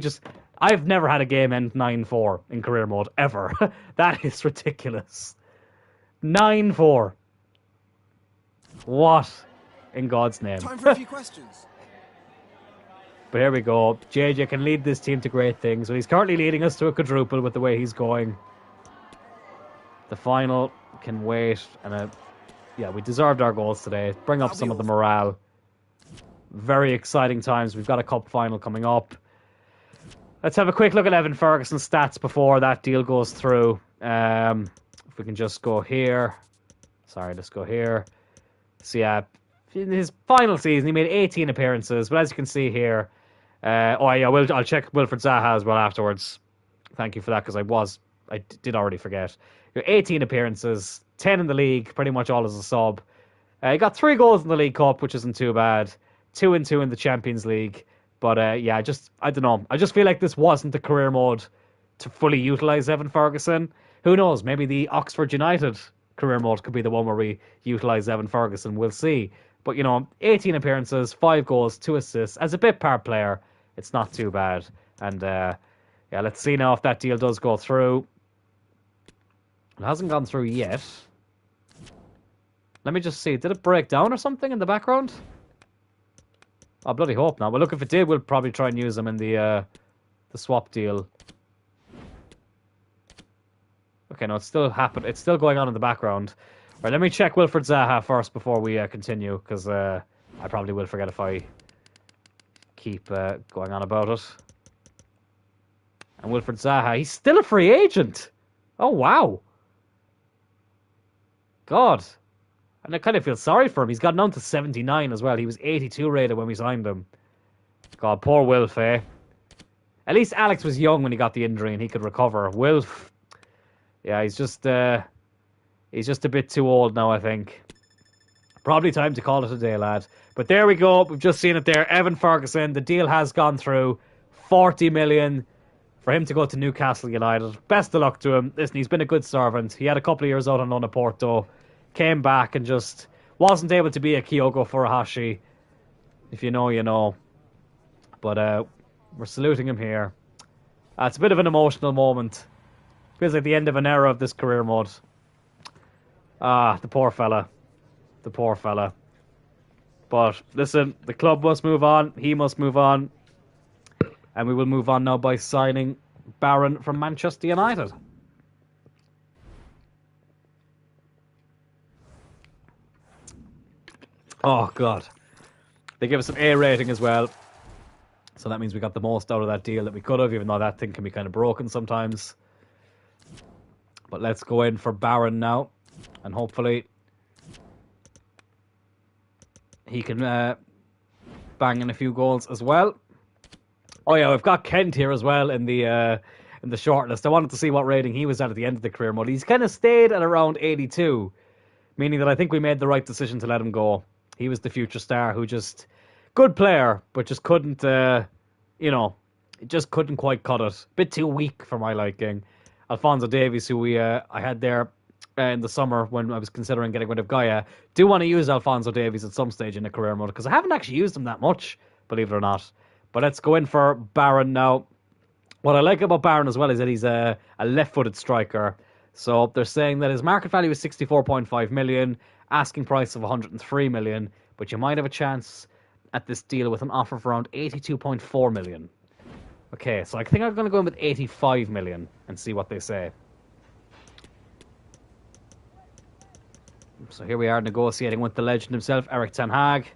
I've never had a game end 9-4 in career mode, ever. That is ridiculous. 9-4. What in God's name? Time for a few questions. But here we go. JJ can lead this team to great things. So he's currently leading us to a quadruple with the way he's going. The final can wait. And yeah, we deserved our goals today. Bring up some of the morale. Very exciting times. We've got a cup final coming up. Let's have a quick look at Evan Ferguson's stats before that deal goes through. If we can just go here. Sorry, let's go here. So yeah, in his final season, he made 18 appearances. But as you can see here, I'll check Wilfred Zaha as well afterwards. Thank you for that, because I did already forget. 18 appearances, 10 in the league, pretty much all as a sub. He got 3 goals in the League Cup, which isn't too bad. 2 and 2 in the Champions League. But yeah, I don't know. I just feel like this wasn't the career mode to fully utilise Evan Ferguson. Who knows? Maybe the Oxford United career mode could be the one where we utilise Evan Ferguson. We'll see. But, 18 appearances, 5 goals, 2 assists. As a bit part player, it's not too bad. And, yeah, let's see now if that deal does go through. It hasn't gone through yet. Let me just see. Did it break down or something in the background? I bloody hope not. Well, look, if it did, we'll probably try and use them in the swap deal. Okay, no, it's still happened. It's still going on in the background. Right, let me check Wilfred Zaha first before we continue, because I probably will forget if I keep going on about it. And Wilfred Zaha, he's still a free agent. Oh, wow. God. And I kind of feel sorry for him. He's gotten down to 79 as well. He was 82 rated when we signed him. God, poor Wilf, eh? At least Alex was young when he got the injury and he could recover. Wilf, yeah, he's just a bit too old now, I think. Probably time to call it a day, lad. But there we go. We've just seen it there. Evan Ferguson, the deal has gone through. 40 million for him to go to Newcastle United. Best of luck to him. Listen, he's been a good servant. He had a couple of years out on loan at Porto. Came back and just wasn't able to be a Kyogo Furuhashi. If you know, you know. But we're saluting him here. It's a bit of an emotional moment. Feels like the end of an era of this career mode. Ah, the poor fella. The poor fella. But listen, the club must move on. He must move on. And we will move on now by signing Barron from Manchester United. Oh, God. They give us an A rating as well. So that means we got the most out of that deal that we could have, even though that thing can be kind of broken sometimes. But let's go in for Barron now. And hopefully he can bang in a few goals as well. Oh, yeah, we've got Kent here as well in the shortlist. I wanted to see what rating he was at the end of the career mode. He's kind of stayed at around 82, meaning that I think we made the right decision to let him go. He was the future star who just... Good player, but just couldn't, just couldn't quite cut it. Bit too weak for my liking. Alphonso Davies, who I had there in the summer when I was considering getting rid of Gaia, do want to use Alphonso Davies at some stage in the career mode, because I haven't actually used him that much, believe it or not. But let's go in for Barron now. What I like about Barron as well is that he's a left-footed striker. So they're saying that his market value is 64.5 million, asking price of 103 million, but you might have a chance at this deal with an offer of around 82.4 million. Okay, so I think I'm going to go in with 85 million and see what they say. So here we are negotiating with the legend himself, Erik ten Hag.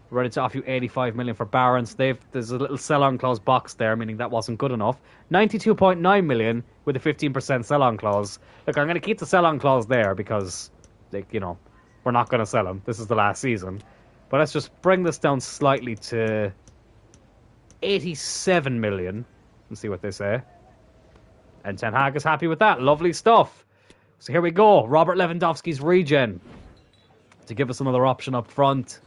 Ready to offer you 85 million for Barron. So there's a little sell-on clause box there, meaning that wasn't good enough. 92.9 million with a 15% sell-on clause. Look, I'm going to keep the sell-on clause there because, we're not going to sell him. This is the last season. But let's just bring this down slightly to 87 million and see what they say. And Ten Hag is happy with that. Lovely stuff. So here we go. Robert Lewandowski's regen to give us another option up front.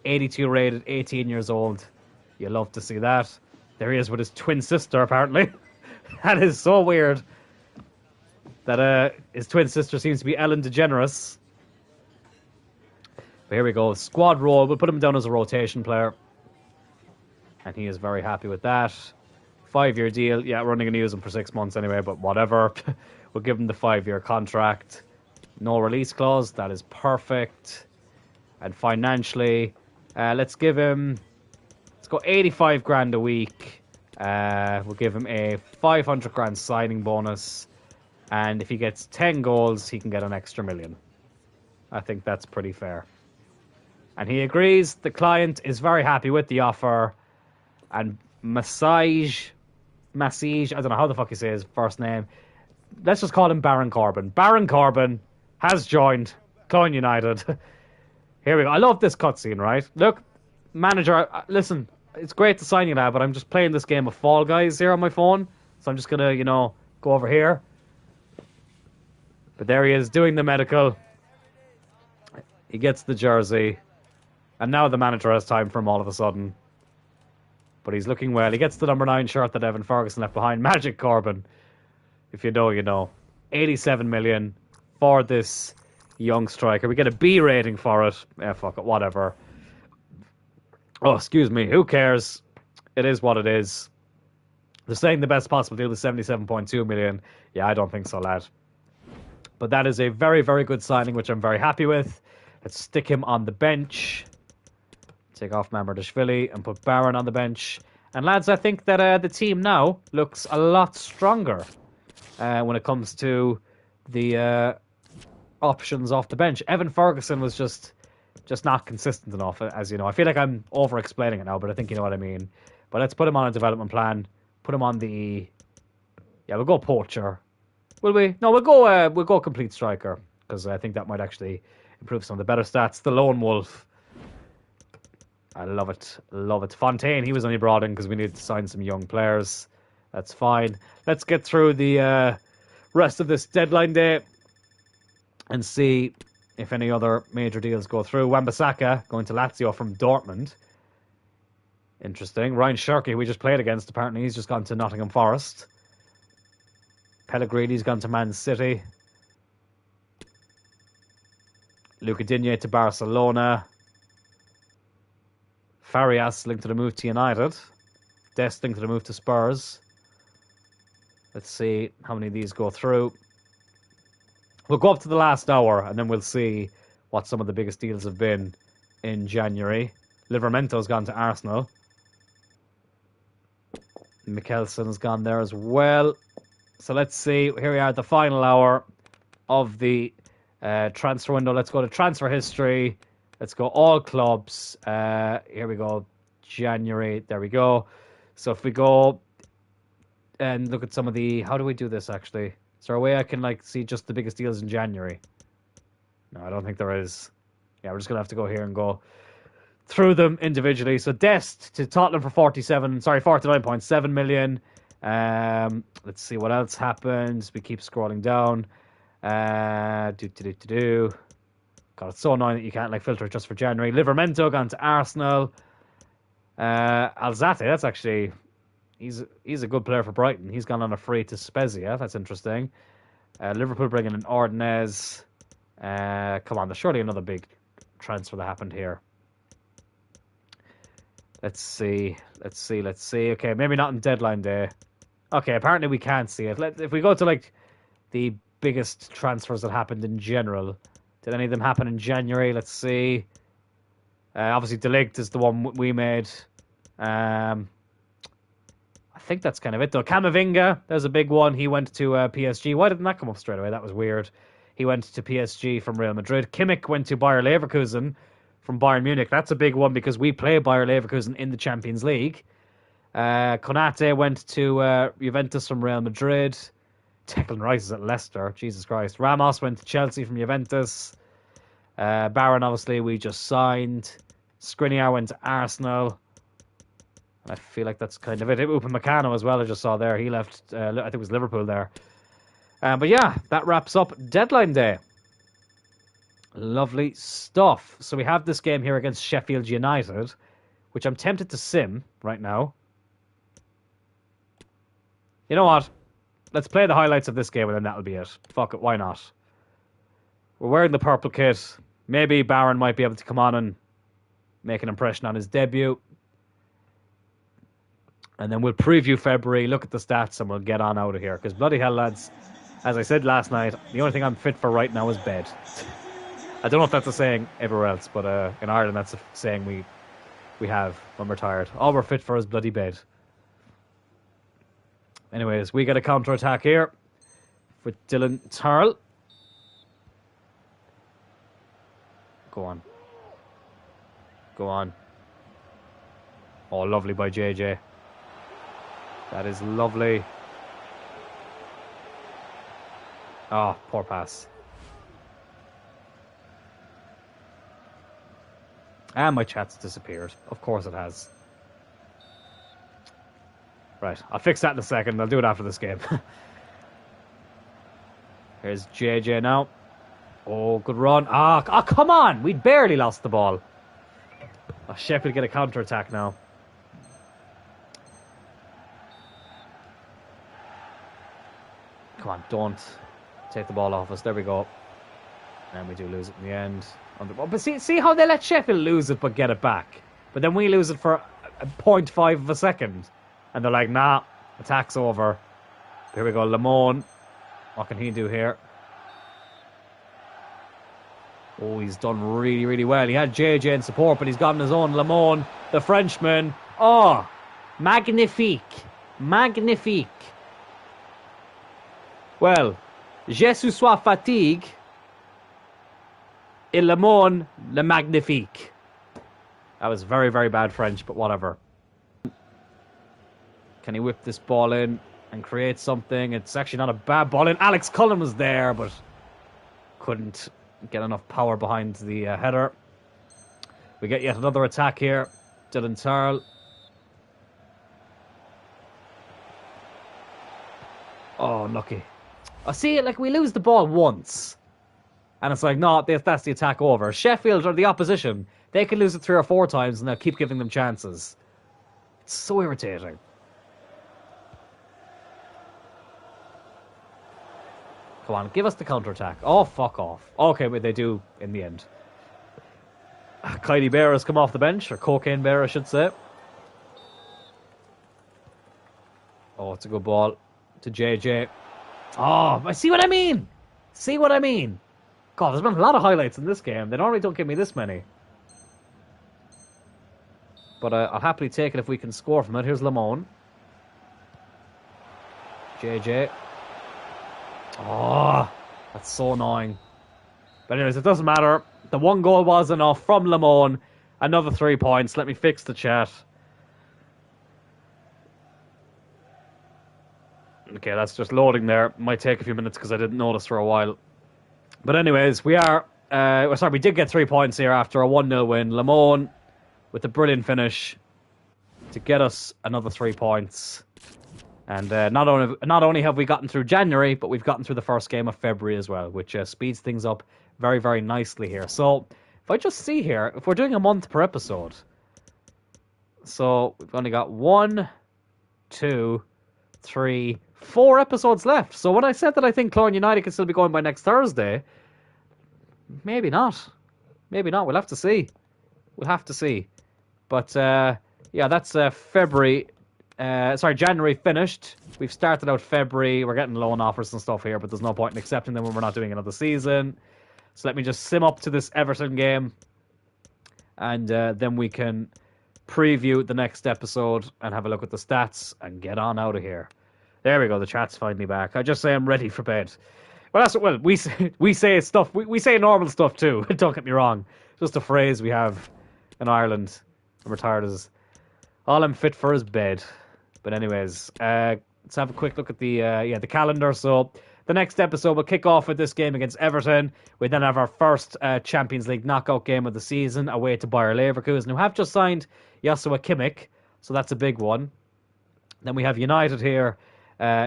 82 rated, 18 years old. You love to see that. There he is with his twin sister, apparently. That is so weird. That his twin sister seems to be Ellen DeGeneres. But here we go. Squad role. We'll put him down as a rotation player. And he is very happy with that. 5-year deal. Yeah, we're only going to use him for 6 months anyway, but whatever. We'll give him the 5-year contract. No release clause. That is perfect. And financially, let's go 85 grand a week. We'll give him a 500 grand signing bonus. And if he gets 10 goals, he can get an extra million. I think that's pretty fair. And he agrees. The client is very happy with the offer. And Massage, I don't know how the fuck you say his first name. Let's just call him Baron Corbin. Baron Corbin has joined Cloyne United. Here we go. I love this cutscene, right? Look, manager, listen, it's great to sign you now, but I'm just playing this game of Fall Guys here on my phone. So I'm just going to, go over here. But there he is doing the medical. He gets the jersey. And now the manager has time for him all of a sudden. But he's looking well. He gets the number 9 shirt that Evan Ferguson left behind. Magic Corbin. If you know, you know. 87 million for this young striker. We get a B rating for it. Fuck it, whatever. Oh, excuse me. Who cares? It is what it is. They're saying the best possible deal is 77.2 million. Yeah, I don't think so, lad. But that is a very, very good signing, which I'm very happy with. Let's stick him on the bench. Take off Mamardashvili and put Barron on the bench. And lads, I think that the team now looks a lot stronger when it comes to the options off the bench. Evan Ferguson was just not consistent enough, as you know. I feel like I'm over-explaining it now, but I think you know what I mean. But let's put him on a development plan. Put him on the... Yeah, we'll go poacher. Will we? No, we'll go complete striker, because I think that might actually improve some of the better stats. The lone wolf. I love it. Love it. Fontaine, he was only brought in because we needed to sign some young players. That's fine. Let's get through the rest of this deadline day and see if any other major deals go through. Wan-Bissaka going to Lazio from Dortmund. Interesting. Ryan Shirky, who we just played against, apparently he's just gone to Nottingham Forest. Pellegrini's gone to Man City. Luca Digne to Barcelona. Farias linked to the move to United. Dest linked to the move to Spurs. Let's see how many of these go through. We'll go up to the last hour and then we'll see what some of the biggest deals have been in January. Livermento's gone to Arsenal. Mikkelson's gone there as well. So let's see. Here we are at the final hour of the transfer window. Let's go to transfer history. Let's go all clubs. Here we go. January. There we go. So if we go and look at some of the... How do we do this, actually? Is there a way I can like see just the biggest deals in January? No, I don't think there is. Yeah, we're just going to have to go here and go through them individually. So Dest to Tottenham for 49.7 million. Let's see what else happens. We keep scrolling down. God, it's so annoying that you can't like filter it just for January. Livermento gone to Arsenal. Alzate, that's actually he's a good player for Brighton. He's gone on a free to Spezia. That's interesting. Liverpool bringing in Ordonez. Come on, there's surely another big transfer that happened here. Let's see. Okay, maybe not in deadline day. Okay, apparently we can't see it. If we go to like the biggest transfers that happened in general, did any of them happen in January? Let's see. Obviously, De Ligt is the one we made. I think that's kind of it, though. Camavinga, there's a big one. He went to PSG. Why didn't that come up straight away? That was weird. He went to PSG from Real Madrid. Kimmich went to Bayer Leverkusen from Bayern Munich. That's a big one because we play Bayer Leverkusen in the Champions League. Konate went to Juventus from Real Madrid. Declan Rice is at Leicester. Jesus Christ. Ramos went to Chelsea from Juventus. Barron, obviously, we just signed. Skriniar went to Arsenal. I feel like that's kind of it. Upamecano as well, I just saw there. He left, I think it was Liverpool there. But yeah, that wraps up deadline day. Lovely stuff. So we have this game here against Sheffield United, which I'm tempted to sim right now. You know what? Let's play the highlights of this game and then that'll be it. Fuck it, why not? We're wearing the purple kit. Maybe Barron might be able to come on and make an impression on his debut. And then we'll preview February, look at the stats, and we'll get on out of here. Because bloody hell, lads, as I said last night, the only thing I'm fit for right now is bed. I don't know if that's a saying everywhere else, but in Ireland that's a saying we have when we're tired. All we're fit for is bloody bed. Anyways, we get a counter-attack here with Dylan Turl. Go on. Go on. Oh, lovely by JJ. That is lovely. Oh, poor pass. And my chat's disappeared. Of course it has. Right, I'll fix that in a second. I'll do it after this game. Here's JJ now. Oh, good run. Come on. We barely lost the ball. Oh, Sheffield get a counter-attack now. Come on, don't take the ball off us. There we go. And we do lose it in the end. But see how they let Sheffield lose it but get it back. But then we lose it for a 0.5 of a second. And they're like, nah, attack's over. Here we go, Lamone. What can he do here? Oh, he's done really, really well. He had JJ in support, but he's gotten his own. Lamone, the Frenchman. Oh, magnifique. Magnifique. Well, je suis sois fatigue. Et Lamone, le magnifique. That was very, very bad French, but whatever. Can he whip this ball in and create something? It's actually not a bad ball in. Alex Cullen was there, but couldn't get enough power behind the header. We get yet another attack here. Dylan Turl. Oh, lucky. I see it like we lose the ball once. And it's like, no, that's the attack over. Sheffield or the opposition, they can lose it 3 or 4 times and they'll keep giving them chances. It's so irritating. Come on, give us the counter-attack. Oh, fuck off. Okay, but they do in the end. Kylie Bear has come off the bench, or Cocaine Bear, I should say. Oh, it's a good ball to JJ. Oh, I see what I mean. See what I mean. God, there's been a lot of highlights in this game. They normally don't give me this many. But I'll happily take it if we can score from it. Here's Lamone. JJ. Oh, that's so annoying. But anyways, it doesn't matter. The 1 goal was enough from Lamone. Another 3 points. Let me fix the chat. Okay, that's just loading there. Might take a few minutes because I didn't notice for a while. But anyways, we did get 3 points here after a 1-0 win. Lamone with a brilliant finish to get us another 3 points. And not only have we gotten through January, but we've gotten through the first game of February as well, which speeds things up very, very nicely here. So if I just see here, if we're doing a month per episode, so we've only got 1, 2, 3, 4 episodes left. So when I said that I think Cloyne United can still be going by next Thursday, maybe not. Maybe not. We'll have to see. We'll have to see. But yeah, that's January finished. We've started out February. We're getting loan offers and stuff here, but there's no point in accepting them when we're not doing another season. So let me just sim up to this Everton game, and then we can preview the next episode and have a look at the stats and get on out of here. There we go. The chat's finally back. I just say I'm ready for bed. Well, we say stuff. We say normal stuff too. Don't get me wrong. Just a phrase we have in Ireland. I'm retired as all I'm fit for is bed. But anyways, let's have a quick look at the calendar. So the next episode will kick off with this game against Everton. We then have our first Champions League knockout game of the season away to Bayer Leverkusen, who have just signed Joshua Kimmich. So that's a big one. Then we have United here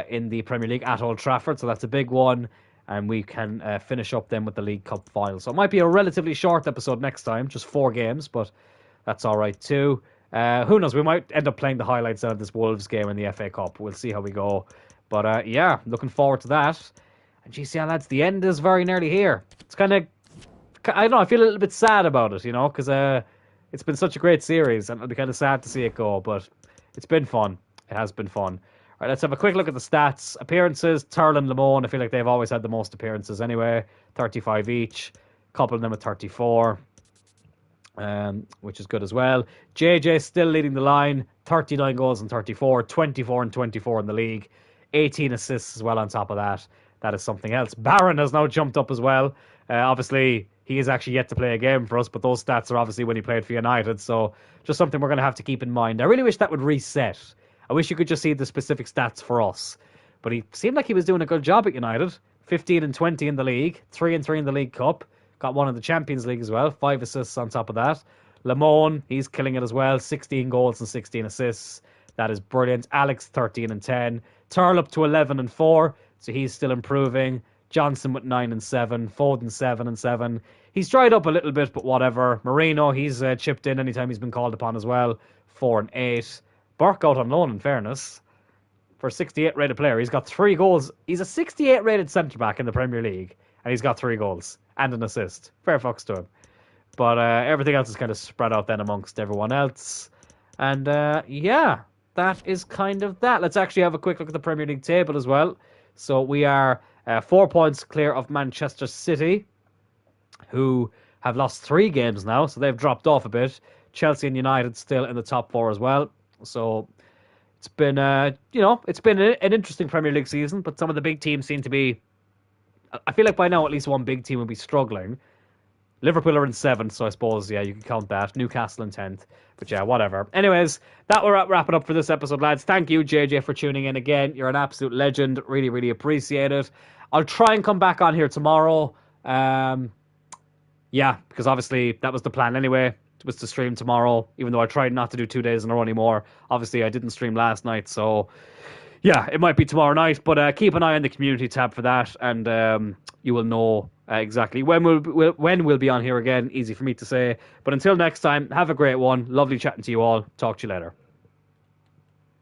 in the Premier League at Old Trafford. So that's a big one. And we can finish up then with the League Cup final. So it might be a relatively short episode next time, just 4 games, but that's all right too. Who knows? We might end up playing the highlights out of this Wolves game in the FA Cup. We'll see how we go. But yeah, looking forward to that. And GCL lads, the end is very nearly here. It's kind of, I don't know, I feel a little bit sad about it, because it's been such a great series, and it'll be kind of sad to see it go. But it's been fun. It has been fun. All right, let's have a quick look at the stats. Appearances, Turl and Lamone, I feel like they've always had the most appearances anyway. 35 each. A couple of them at 34. Which is good as well. JJ still leading the line. 39 goals and 34. 24 and 24 in the league. 18 assists as well on top of that. That is something else. Barron has now jumped up as well. Obviously, he is actually yet to play a game for us, but those stats are obviously when he played for United. So just something we're going to have to keep in mind. I really wish that would reset. I wish you could just see the specific stats for us. But he seemed like he was doing a good job at United. 15 and 20 in the league. 3 and 3 in the League Cup. Got one in the Champions League as well. 5 assists on top of that. Lamone, he's killing it as well. 16 goals and 16 assists. That is brilliant. Alex, 13 and 10. Turl up to 11 and 4. So he's still improving. Johnson with 9 and 7. Foden 7 and 7. He's dried up a little bit, but whatever. Moreno, he's chipped in anytime he's been called upon as well. 4 and 8. Burke out on loan, in fairness. For a 68 rated player, he's got 3 goals. He's a 68 rated centre back in the Premier League, and he's got 3 goals and an assist. Fair fucks to him. But everything else is kind of spread out then amongst everyone else. And yeah, that is kind of that. Let's actually have a quick look at the Premier League table as well. So we are 4 points clear of Manchester City, who have lost 3 games now, so they've dropped off a bit. Chelsea and United still in the top 4 as well. So it's been, it's been an interesting Premier League season, but some of the big teams seem to be. I feel like by now at least one big team will be struggling. Liverpool are in 7th, so I suppose, yeah, you can count that. Newcastle in 10th. But yeah, whatever. Anyways, that will wrap it up for this episode, lads. Thank you, JJ, for tuning in again. You're an absolute legend. Really, really appreciate it. I'll try and come back on here tomorrow. Yeah, because obviously that was the plan anyway. It was to stream tomorrow, even though I tried not to do 2 days in a row anymore. Obviously, I didn't stream last night, so yeah, it might be tomorrow night. But keep an eye on the community tab for that, and you will know exactly when we'll be on here again. Easy for me to say. But until next time, have a great one. Lovely chatting to you all. Talk to you later.